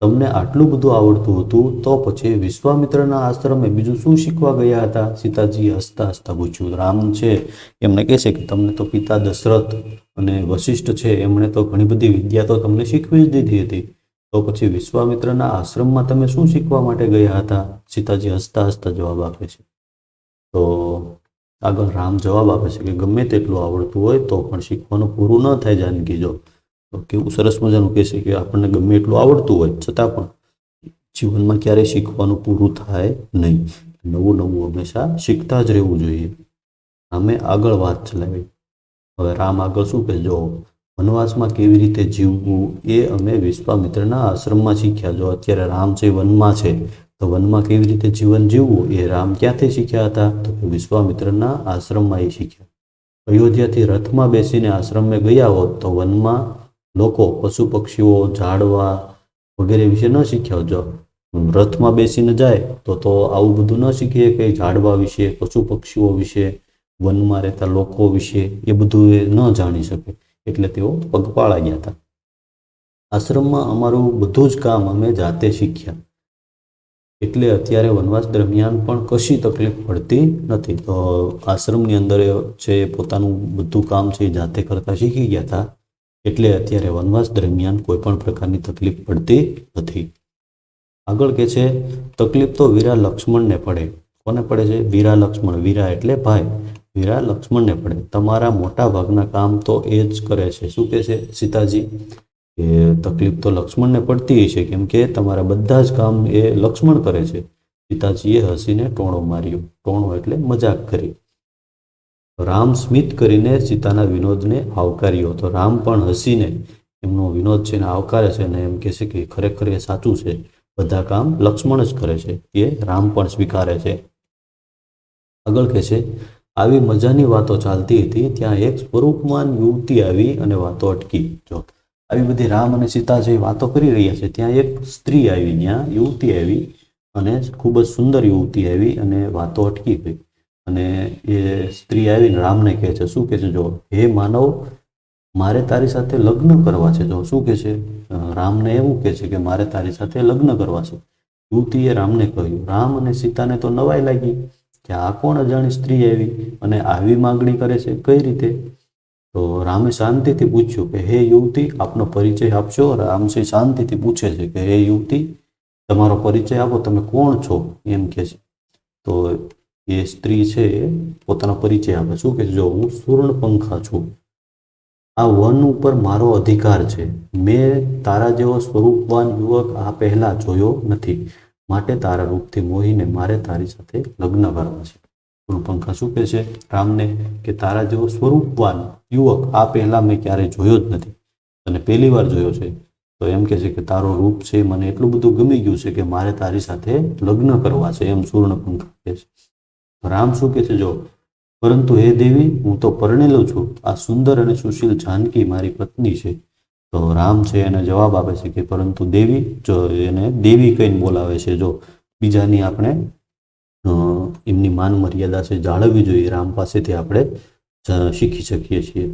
તમને આટલું બધું આવડતું હતું તો પછી વિશ્વામિત્રના આશ્રમે બીજું શું શીખવા ગયા હતા? સીતાજી હસતા હસતા પૂછ્યું. રામ છે એમને કહે છે કે તમને તો પિતા દશરથ અને વશિષ્ઠ છે એમણે તો ઘણી બધી વિદ્યા તો તમને શીખવી જ દીધી હતી, તો પછી વિશ્વામિત્રના આશ્રમમાં તમે શું શીખવા માટે ગયા હતા? સીતાજી હસતા હસતા જવાબ આપે છે. તો આગળ રામ જવાબ આપે છે કે ગમે તેટલું આવડતું હોય તો પણ શીખવાનું પૂરું ન થાય જાનકી. જો તો કેવું સરસ મજાનું કહે છે કે આપણને ગમે એટલું આવડતું હોય છતાં પણ જીવનમાં ક્યારેય શીખવાનું પૂરું થાય નહીં. નવું નવું હંમેશા શીખતા જ રહેવું જોઈએ. રામે આગળ વાત ચલાવી. હવે રામ આગળ શું કહે, જો વનવાસમાં કેવી રીતે જીવવું એ અમે વિશ્વામિત્રના આશ્રમમાં શીખ્યા. જો અત્યારે રામ છે વનમાં છે તો વનમાં કેવી રીતે જીવન જીવવું એ રામ ક્યાંથી શીખ્યા હતા? તો વિશ્વામિત્રના આશ્રમમાં એ શીખ્યા. અયોધ્યાથી રથમાં બેસીને આશ્રમે ગયા હોત તો વનમાં લોકો પશુ પક્ષીઓ ઝાડવા વગેરે વિશે ન શીખ્યા. જો રથમાં બેસીને જાય તો આવું બધું ન શીખીએ કે ઝાડવા વિશે, પશુ પક્ષીઓ વિશે, વનમાં રહેતા લોકો વિશે એ બધું એ ન જાણી શકે. એટલે તેઓ પગપાળા ગયા હતા. આશ્રમમાં અમારું બધું જ કામ અમે જાતે શીખ્યા, એટલે અત્યારે વનવાસ દરમિયાન પણ કશી તકલીફ પડતી નથી. તો આશ્રમની અંદર છે પોતાનું બધું કામ છે એ જાતે કરતા શીખી ગયા હતા, એટલે અત્યારે વનવાસ દરમિયાન કોઈ પણ પ્રકારની તકલીફ પડતી નથી. આગળ કે છે, તકલીફ તો વીરા લક્ષ્મણને પડે. કોને પડે છે? વીરા લક્ષ્મણ. વીરા એટલે ભાઈ. વીરા લક્ષ્મણને પડે. તમારા મોટા ભાગના કામ તો એ જ કરે છે. શું કહે છે સીતાજી? કે તકલીફ તો લક્ષ્મણને પડતી છે, કેમ કે તમારા બધા જ કામ એ લક્ષ્મણ કરે છે. સીતાજીએ હસીને ટોણો માર્યો. ટોણો એટલે મજાક કરી. રામ સ્મિત કરીને સીતાના વિનોદને આવકાર્યો. તો રામ પણ હસીને એમનો વિનોદ છે ને આવકારે છે અને એમ કહે છે કે ખરેખર એ સાચું છે, બધા કામ લક્ષ્મણ જ કરે છે. એ રામ પણ સ્વીકારે છે. આગળ કહે છે, આવી મજાની વાતો ચાલતી હતી ત્યાં એક સ્વરૂપવાન યુવતી આવી અને વાતો અટકી. જો આવી બધી રામ અને સીતા જે વાતો કરી રહ્યા છે ત્યાં એક સ્ત્રી આવી, ત્યાં યુવતી આવી અને ખૂબ જ સુંદર યુવતી આવી અને વાતો અટકી ગઈ. અને એ સ્ત્રી આવીને રામને કહે છે, શું કહે છે? જો હે માનવ, મારે તારી સાથે લગ્ન કરવા છે. જો શું કહે છે? રામને એવું કહે છે કે મારે તારી સાથે લગ્ન કરવા છે. યુવતીએ રામને કહ્યું. રામ અને સીતાને તો નવાઈ લાગી કે આ કોણ અજાણી સ્ત્રી આવી અને આવી માગણી કરે છે, કઈ રીતે? તો રામે શાંતિથી પૂછ્યું કે હે યુવતી, આપનો પરિચય આપશો? રામસિંહ શાંતિથી પૂછે છે કે હે યુવતી, તમારો પરિચય આપો, તમે કોણ છો? એમ કહે છે. તો એ સ્ત્રી છે એ પોતાનો પરિચય આપે. શું કહે છે? જો હું શૂર્ણપંખા છું. આ વન ઉપર મારો અધિકાર છે. મેં તારા જેવો સ્વરૂપવાન યુવક આ પહેલા જોયો નથી, માટે તારા રૂપથી મોહીને મારે તારી સાથે લગ્ન કરવા છે. શૂર્ણપંખા શું કહે છે રામને કે તારા જેવો સ્વરૂપવાન યુવક આ પહેલા મેં ક્યારેય જોયો જ નથી અને પહેલી વાર જોયો છે. તો એમ કહે છે કે તારો રૂપ છે મને એટલું બધું ગમી ગયું છે કે મારે તારી સાથે લગ્ન કરવા છે, એમ શૂર્ણપંખા કહે છે. રામ શું કહે છે? જો પરંતુ હે દેવી, હું તો પરણેલો છું. આ સુંદર અને સુશીલ જાનકી મારી પત્ની છે. તો રામ છે એને જવાબ આપે છે કે પરંતુ દેવી, જો એને દેવી કહીને બોલાવે છે. જો બીજાની આપણે એમની માન મર્યાદા છે જાળવવી જોઈએ, રામ પાસેથી આપણે શીખી શકીએ છીએ.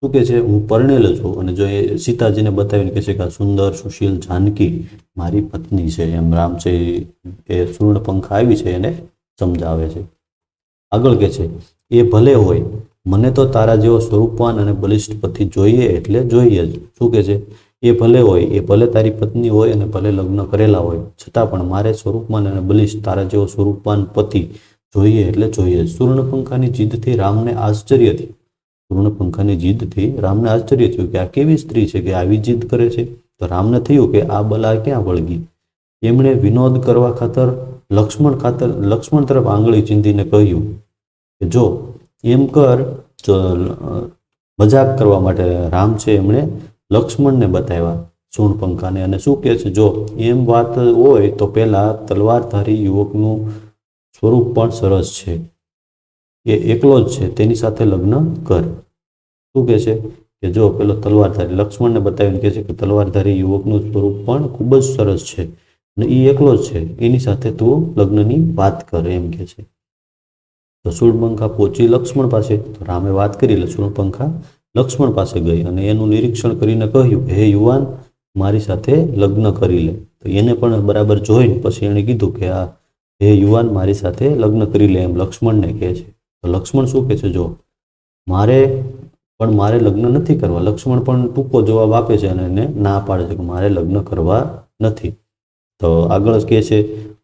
શું કહે છે? હું પરણેલો છું. અને જો એ સીતાજીને બતાવીને કહે છે કે આ સુંદર સુશીલ જાનકી મારી પત્ની છે, એમ રામ છે એ શૂર્ણપંખા આવી છે એને સમજાવે છે. આગળ કહે છે, એ ભલે હોય, મને તો તારા જેવો સ્વરૂપવાન અને બલિષ્ઠ પતિ જોઈએ એટલે જોઈએ જ. શું કહે છે? એ ભલે હોય, એ ભલે તારી પત્ની હોય અને ભલે લગ્ન કરેલા હોય, છતાં પણ મારે સ્વરૂપવાન અને બલિષ્ઠ તારા જેવો સ્વરૂપવાન પતિ જોઈએ એટલે જોઈએ જ. શૂર્ણપંખાની જીદથી રામને આશ્ચર્ય થયું. શૂર્ણપંખાની જીદથી રામને આશ્ચર્ય થયું કે આ કેવી સ્ત્રી છે કે આવી જીદ કરે છે. તો રામને થયું કે આ બલા ક્યાં વળગી. એમણે વિનોદ કરવા ખાતર લક્ષ્મણ તરફ આંગળી ચીંધીને કહ્યું કે જો એમ કર. મજાક કરવા માટે રામ છે એમણે લક્ષ્મણને બતાવ્યા શૂર્ણપંખાને. અને શું કહે છે? જો એમ વાત હોય તો પહેલા તલવારધારી યુવકનું સ્વરૂપ પણ સરસ છે, એ એકલો જ છે, તેની સાથે લગ્ન કર. શું કહે છે? કે જો પેલો તલવારધારી લક્ષ્મણને બતાવીને કહે છે કે તલવારધારી યુવકનું સ્વરૂપ પણ ખૂબ જ સરસ છે, અને એ એકલો જ છે, એની સાથે તું લગ્નની વાત કર એમ કે છે. તો શૂર્પણખા પહોંચી લક્ષ્મણ પાસે. તો રામે વાત કરી એટલે શૂર્પણખા લક્ષ્મણ પાસે ગઈ અને એનું નિરીક્ષણ કરીને કહ્યું, હે યુવાન, મારી સાથે લગ્ન કરી લે. તો એને પણ બરાબર જોઈને પછી એણે કીધું કે આ હે યુવાન, મારી સાથે લગ્ન કરી લે, એમ લક્ષ્મણને કહે છે. તો લક્ષ્મણ શું કહે છે, જો મારે લગ્ન નથી કરવા. લક્ષ્મણ પણ ટૂંકો જવાબ આપે છે અને એને ના પાડે છે કે મારે લગ્ન કરવા નથી. તો આગળ કહે છે,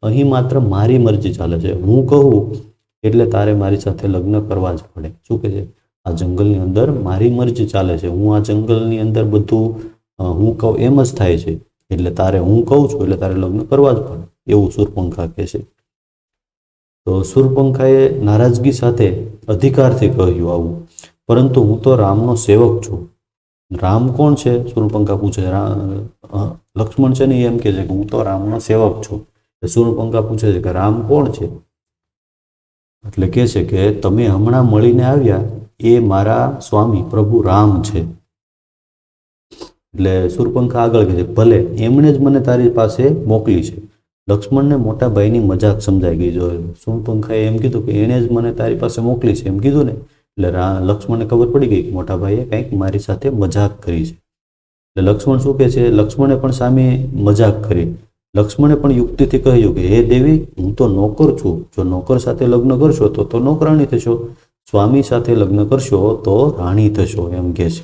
અહીં માત્ર મારી મરજી ચાલે છે. હું કહું એટલે તારે મારી સાથે લગ્ન કરવા જ પડે. શું કહે છે, આ જંગલની અંદર મારી મરજી ચાલે છે. હું આ જંગલની અંદર બધું હું કહું એમ જ થાય છે. એટલે તારે હું કહું છું એટલે તારે લગ્ન કરવા જ પડે, એવું શૂર્પણખા કહે છે. તો શૂર્પણખાએ નારાજગી સાથે અધિકારથી કહ્યું આવું, પરંતુ હું તો રામનો સેવક છું. રામ કોણ છે? શૂર્પણખા પૂછે. લક્ષ્મણ છે ને એમ કહે છે કે હું તો રામનો સેવક છું. શૂર્પણખા પૂછે છે કે રામ કોણ છે? એટલે કહે છે કે તમે હમણાં મળીને આવ્યા એ મારા સ્વામી પ્રભુ રામ છે. એટલે શૂર્પણખા આગળ કહે છે, ભલે, એમણે જ મને તારી પાસે મોકલી છે. લક્ષ્મણને મોટા ભાઈની મજાક સમજાઈ ગઈ. જો શૂર્પણખાએ એમ કીધું કે એણે જ મને તારી પાસે મોકલી છે એમ કીધું ને, એટલે લક્ષ્મણને ખબર પડી ગઈ કે મોટા ભાઈએ કંઈક મારી સાથે મજાક કરી છે. એટલે લક્ષ્મણ શું કહે છે, લક્ષ્મણે પણ સામે મજાક કરી. લક્ષ્મણે પણ યુક્તિથી કહ્યું કે હે દેવી, હું તો નોકર છું. જો નોકર સાથે લગ્ન કરશો તો નોકરાણી થશો, સ્વામી સાથે લગ્ન કરશો તો રાણી થશો, એમ કહે છે.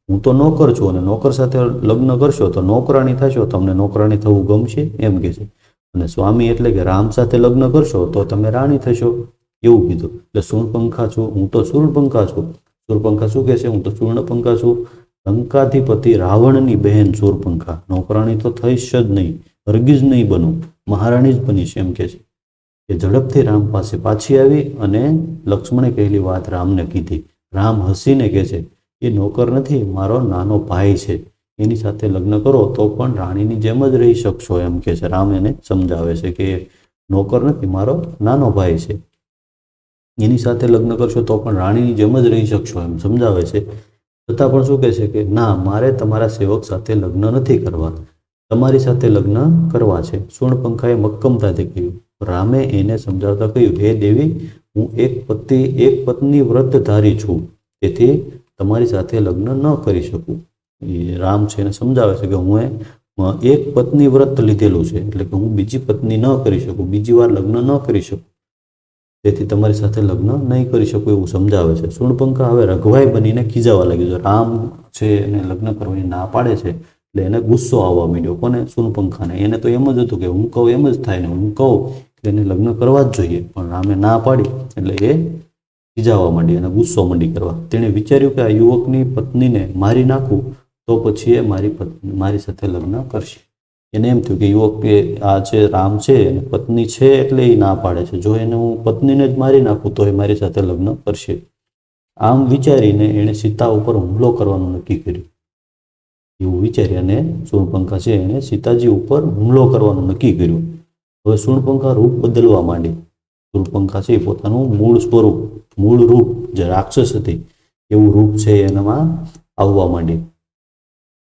હું તો નોકર છું અને નોકર સાથે લગ્ન કરશો તો નોકરાણી થશો, તમને નોકરાણી થવું ગમશે, એમ કહે છે. અને સ્વામી એટલે કે રામ સાથે લગ્ન કરશો તો તમે રાણી થશો, એવું કીધું. એટલે શૂર્પણખા છું, હું તો શૂર્પણખા છું. શૂર્પણખા શું કહે છે, હું તો શૂર્પણખા છું, લંકાધિપતિ રાવણની બહેન શૂર્પણખા. નોકરાણી તો થઈશ જ નહીં, હરગીજ નહીં બનું, મહારાણી જ બનીશ, એમ કહે છે. એ ઝડપથી રામ પાસે પાછી આવી અને લક્ષ્મણે કહેલી વાત રામને કીધી. રામ હસીને કહે છે, એ નોકર નથી, મારો નાનો ભાઈ છે. એની સાથે લગ્ન કરો તો પણ રાણીની જેમ જ રહી શકશો, એમ કહે છે. રામ એને સમજાવે છે કે નોકર નથી, મારો નાનો ભાઈ છે. એની સાથે લગ્ન કરશો તો પણ રાણીની જેમ જ રહી શકશો, એમ સમજાવે છે. છતાં પણ શું કહે છે કે ના, મારે તમારા સેવક સાથે લગ્ન નથી કરવા, તમારી સાથે લગ્ન કરવા છે. શૂર્પણખાએ મક્કમતાથી કહ્યું. રામે એને સમજાવતા કહ્યું, હે દેવી, હું એક પત્ની વ્રતધારી છું, તેથી તમારી સાથે લગ્ન ન કરી શકું. એ રામ છે એને સમજાવે છે કે હું એક પત્ની વ્રત લીધેલું છે, એટલે કે હું બીજી પત્ની ન કરી શકું, બીજી વાર લગ્ન ન કરી શકું, તેથી તમારી સાથે લગ્ન નહીં કરી શકું, એવું સમજાવે છે. શૂર્પણખા હવે રઘવાઈ બનીને ખીજાવા લાગ્યો. રામ છે એને લગ્ન કરવાની ના પાડે છે એટલે એને ગુસ્સો આવવા માંડ્યો. કોને? શૂર્પણખાને. એને તો એમ જ હતું કે હું કહું એમ જ થાય ને, હું કહું એટલે એને લગ્ન કરવા જ જોઈએ, પણ રામે ના પાડી એટલે એ ખીજાવા માંડી અને ગુસ્સો મંડી કરવા. તેણે વિચાર્યું કે આ યુવકની પત્નીને મારી નાખું તો પછી એ મારી સાથે લગ્ન કરશે. એને એમ થયું કે યુવક આ છે રામ છે અને પત્ની છે એટલે એ ના પાડે છે, જો એને હું પત્નીને જ મારી નાખું તો એ મારી સાથે લગ્ન કરશે. આમ વિચારીને એણે સીતા ઉપર હુમલો કરવાનું નક્કી કર્યું. એવું વિચારી અને શૂર્પણખા છે એણે સીતાજી ઉપર હુમલો કરવાનું નક્કી કર્યું. હવે શૂર્પણખા રૂપ બદલવા માંડી. શૂર્પણખા છે પોતાનું મૂળ રૂપ જે રાક્ષસ હતી એવું રૂપ છે એનામાં આવવા માંડી.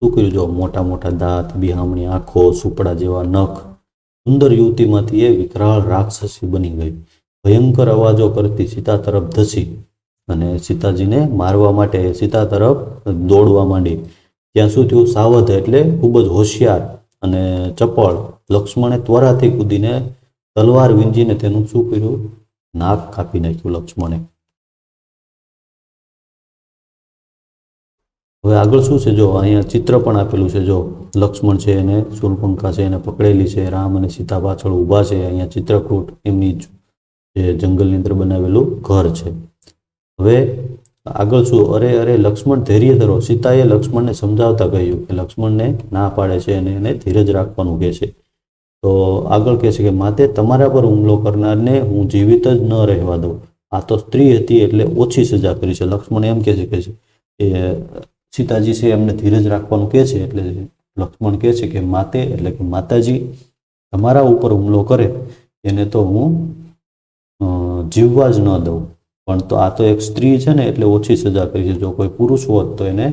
શું કર્યું? જો મોટા મોટા દાંત, બિહામણી આંખો, સુપડા જેવા નખ, સુંદર યુવતીમાંથી એ વિકરાળ રાક્ષસી બની ગઈ. ભયંકર અવાજો કરતી સીતા તરફ ધસી અને સીતાજીને મારવા માટે સીતા તરફ દોડવા માંડી. ત્યાં શું થયું? સાવધ એટલે ખૂબ જ હોશિયાર અને ચપળ લક્ષ્મણે ત્વરાથી કૂદીને તલવાર વીંજીને તેનું શું કર્યું? નાક કાપી નાખ્યું લક્ષ્મણે. હવે આગળ શું છે? જો અહીંયા ચિત્ર પણ આપેલું છે. જો લક્ષ્મણ છે એને શૂર્પણખા છે એને પકડેલી છે, રામ અને સીતા પાછળ ઊભા છે. અહીંયા ચિત્રકૂટ એમની જે જંગલની અંદર બનાવેલું ઘર છે. હવે આગળ શું? અરે લક્ષ્મણ, ધૈર્ય ધરો. સીતાએ લક્ષ્મણને સમજાવતા કહ્યું કે લક્ષ્મણને ના પાડે છે અને એને ધીરજ રાખવાનું કહે છે. તો આગળ કહે છે કે માતે તમારા પર હુમલો કરનારને હું જીવિત જ ન રહેવા દઉં. આ તો સ્ત્રી હતી એટલે ઓછી સજા કરી છે. લક્ષ્મણ એમ કહે છે કે સીતાજી છે એમને ધીરજ રાખવાનું કહે છે, એટલે લક્ષ્મણ કહે છે કે માતે એટલે કે માતાજી તમારા ઉપર હુમલો કરે એને તો હું જીવવા જ ન દઉં, પણ તો આ તો એક સ્ત્રી છે ને એટલે ઓછી સજા કરી છે. જો કોઈ પુરુષ હોત તો એને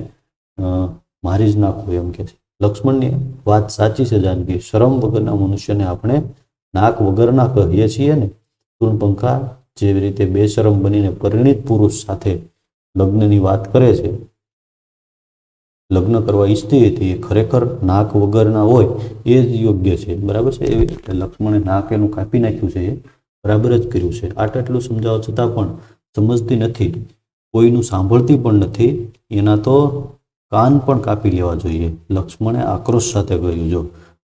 મારી જ નાખવું, એમ કહે છે. લક્ષ્મણની વાત સાચી છે જાનકી, શરમ વગરના મનુષ્યને આપણે નાક વગરના કહીએ છીએ ને. શૂર્પણખા જેવી રીતે બેશરમ બનીને પરિણીત પુરુષ સાથે લગ્નની વાત કરે છે, લગ્ન કરવા ઈચ્છતી હતી, એ ખરેખર નાક વગરના હોય એ જ યોગ્ય છે. બરાબર છે. એવી રીતે લક્ષ્મણે નાક એનું કાપી નાખ્યું છે, એ બરાબર જ કર્યું છે. આટલું સમજાવવા છતાં પણ સમજતી નથી, કોઈનું સાંભળતી પણ નથી. એના તો કાન પણ કાપી લેવા જોઈએ, લક્ષ્મણે આક્રોશ સાથે કહ્યું. જો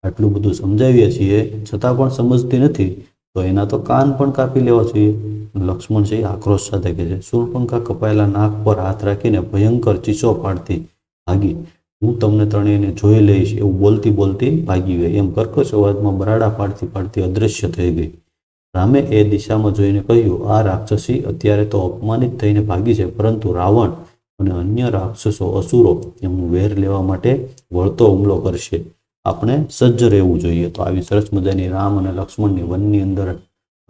આટલું બધું સમજાવીએ છીએ છતાં પણ સમજતી નથી, તો એના તો કાન પણ કાપી લેવા જોઈએ. લક્ષ્મણ છે એ આક્રોશ સાથે કહે છે. શૂર્પણખા કપાયેલા નાક પર હાથ રાખીને ભયંકર ચીસો પાડતી ભાગી. હું તમને ત્રણેયને જોઈ લઈશ એવું બોલતી બોલતી ભાગી ગઈ. એમ કર્કશ અવાજમાં બરાડા પાડતી પાડતી અદૃશ્ય થઈ ગઈ. રામે એ દિશામાં જોઈને કહ્યું, આ રાક્ષસી અત્યારે તો અપમાનિત થઈને ભાગી છે, પરંતુ રાવણ અને અન્ય રાક્ષસો અસુરો એમનું વેર લેવા માટે વળતો હુમલો કરશે. આપણે સજ્જ રહેવું જોઈએ. તો આવી સરસ મજાની રામ અને લક્ષ્મણની વનની અંદર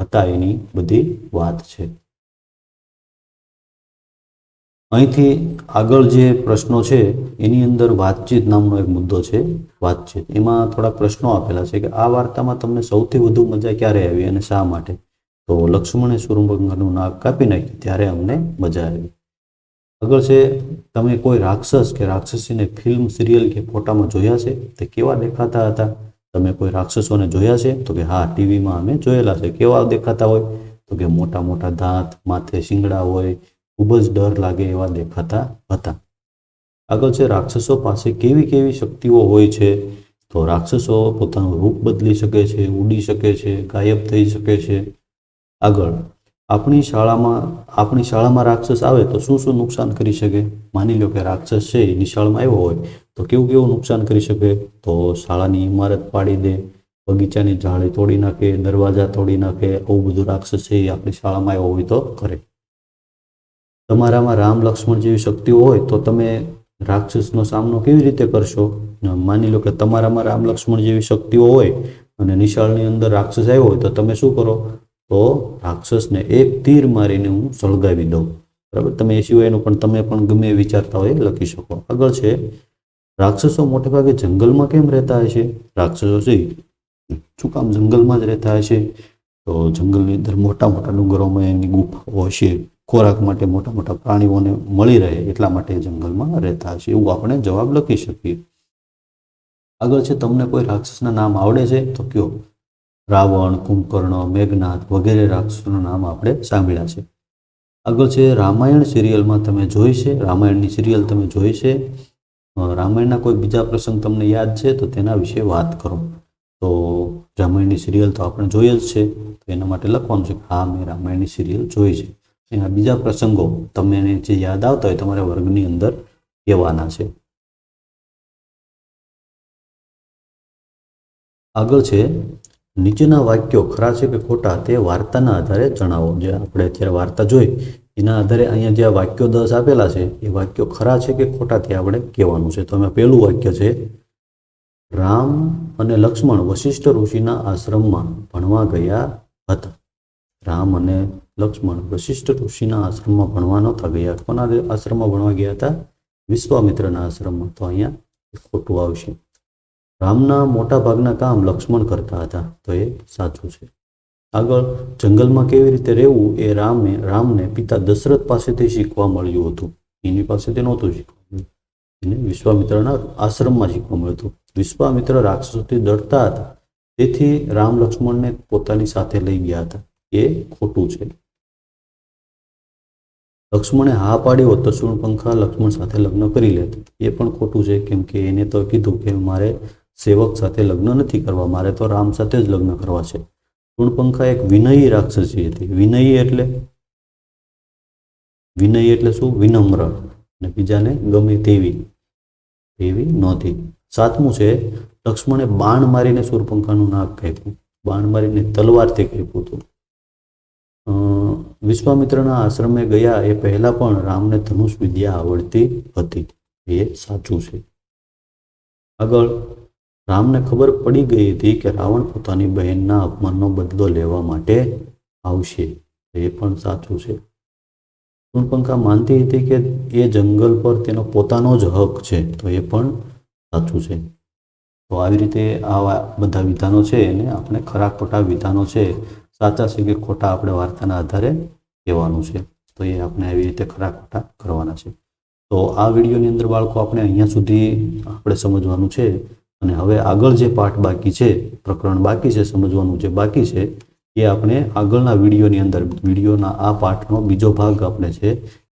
હતા એની બધી વાત છે. અહીંથી આગળ જે પ્રશ્નો છે એની અંદર વાતચીત નામનો એક મુદ્દો છે. વાતચીત, એમાં થોડા પ્રશ્નો આપેલા છે કે આ વાર્તામાં તમને સૌથી વધુ મજા ક્યારે આવી અને શા માટે? તો લક્ષ્મણે શૂર્પણખાનું નાક કાપી નાખ્યું ત્યારે અમને મજા આવી. આગળ છે, તમે કોઈ રાક્ષસ કે રાક્ષસીને ફિલ્મ, સિરિયલ કે ફોટામાં જોયા છે? તે કેવા દેખાતા હતા? તમે કોઈ રાક્ષસોને જોયા છે? તો કે હા, ટીવીમાં અમે જોયેલા છે. કેવા દેખાતા હોય? તો કે મોટા મોટા દાંત, માથે શિંગડા હોય, ખૂબ જ ડર લાગે એવા દેખાતા હતા. આગળ છે, રાક્ષસો પાસે કેવી કેવી શક્તિઓ હોય છે? તો રાક્ષસો પોતાનું રૂપ બદલી શકે છે, ઉડી શકે છે, ગાયબ થઈ શકે છે. આગળ, આપણી શાળામાં રાક્ષસ આવે તો શું શું નુકસાન કરી શકે? માની લો કે રાક્ષસ છે એ નિશાળમાં આવ્યો હોય તો કેવું કેવું નુકસાન કરી શકે? તો શાળાની ઇમારત પાડી દે, બગીચાની ઝાડી તોડી નાખે, દરવાજા તોડી નાખે. આવું બધું રાક્ષસ છે એ આપણી શાળામાં આવ્યો હોય તો કરે. તમારામાં રામ લક્ષ્મણ જેવી શક્તિઓ હોય તો તમે રાક્ષસનો સામનો કેવી રીતે કરશો? માની લો કે તમારામાં રામ લક્ષ્મણ જેવી શક્તિઓ હોય અને નિશાળની અંદર રાક્ષસ આવ્યો હોય તો તમે શું કરો? તો રાક્ષસને એક તીર મારીને હું સળગાવી દઉં. બરાબર. તમે એ સિવાયનું પણ તમે પણ ગમે વિચારતા હોય લખી શકો. આગળ છે, રાક્ષસો મોટેભાગે જંગલમાં કેમ રહેતા હશે? રાક્ષસો છે શું કામ જંગલમાં જ રહેતા હશે? તો જંગલની અંદર મોટા મોટા ડુંગરોમાં એની ગુફાઓ હશે, ખોરાક માટે મોટા મોટા પ્રાણીઓને મળી રહે એટલા માટે જંગલમાં રહેતા હશે. એવું આપણે જવાબ લખી શકીએ. આગળ છે, તમને કોઈ રાક્ષસના નામ આવડે છે? તો કયો. રાવણ, કુંભકર્ણ, મેઘનાદ વગેરે રાક્ષસોના નામ આપણે સાંભળ્યા છે. આગળ છે, રામાયણ સિરિયલમાં તમે જોઈ છે? રામાયણની સિરિયલ તમે જોઈ છે? રામાયણના કોઈ બીજા પ્રસંગ તમને યાદ છે તો તેના વિશે વાત કરો. તો રામાયણની સિરિયલ તો આપણે જોઈ જ છે, તો એના માટે લખવાનું છે હા, મેં રામાયણની સિરિયલ જોઈ છે. એના બીજા પ્રસંગો તમને જે યાદ આવતા હોય તમારા વર્ગની અંદર કહેવાના છે. આગળ છે, નીચેના વાક્યો ખરા છે કે ખોટા તે વાર્તાના આધારે જણાવો. જે આપણે અત્યારે વાર્તા જોઈ એના આધારે અહીંયા જે વાક્યો 10 આપેલા છે એ વાક્યો ખરા છે કે ખોટા તે આપણે કહેવાનું છે. તો એમાં પહેલું વાક્ય છે, રામ અને લક્ષ્મણ વશિષ્ઠ ઋષિના આશ્રમમાં ભણવા ગયા હતા. રામ અને લક્ષ્મણ વશિષ્ઠ ઋષિના આશ્રમમાં ભણવા નહોતા ગયા. કોના આશ્રમમાં ભણવા ગયા હતા? વિશ્વામિત્રના આશ્રમમાં. તો અહીંયા ખોટું આવશે. રામના મોટા ભાગના કામ લક્ષ્મણ કરતા હતા. તો એ સાચું છે. આગળ, જંગલમાં કેવી રીતે રહેવું એ રામને પિતા દશરથ પાસેથી શીખવા મળ્યું હતું. એની પાસેથી નહોતું શીખવા મળ્યું, એને વિશ્વામિત્રના આશ્રમમાં શીખવા મળ્યું હતું. વિશ્વામિત્ર રાક્ષસોથી ડરતા હતા, તેથી રામ લક્ષ્મણને પોતાની સાથે લઈ ગયા હતા. એ ખોટું છે. લક્ષ્મણે હા પાડી હોત તો શૂર્પણખા લક્ષ્મણ સાથે લગ્ન કરી લેત. એ પણ ખોટું છે, કેમ કે એને તો કીધું કે મારે સેવક સાથે લગ્ન નથી કરવા, મારે તો રામ સાથે જ લગ્ન કરવા છે. શૂર્પણખા એક વિનયી રાક્ષસી હતી. વિનયી એટલે શું? વિનમ્ર, અને બીજાને ગમે તેવી નહોતી. સાતમું છે, લક્ષ્મણે બાણ મારીને શૂર્પણખાનું નાક કાપ્યું. બાણ મારીને તલવારથી કાપ્યું હતું. વિશ્વામિત્રના આશ્રમે ગયા એ પહેલા પણ રામને ધનુષ વિદ્યા આવડતી હતી. એ સાચું છે. આગળ, રામને ખબર પડી ગઈ હતી કે રાવણ પોતાની બહેનના અપમાનનો બદલો લેવા માટે આવશે. એ પણ સાચું છે. શૂર્પણખા માનતી હતી કે એ જંગલ પર તેનો પોતાનો જ હક છે. તો એ પણ સાચું છે. તો આવી રીતે આવા બધા વિધાનો છે એને આપણે ખરા ખોટા વિધાનો છે, સાચા છે કે ખોટા આપણે વાર્તાના આધારે કહેવાનું છે. તો એ આપણે આવી રીતે ખરા ખોટા કરવાના છે. તો આ વિડીયોની અંદર બાળકો આપણે અહીંયા સુધી આપણે સમજવાનું છે. અને હવે આગળ જે પાઠ બાકી છે, પ્રકરણ બાકી છે, સમજવાનું જે બાકી છે એ આપણે આગળના વિડીયોની અંદર, વિડીયોના આ પાઠનો બીજો ભાગ આપણે છે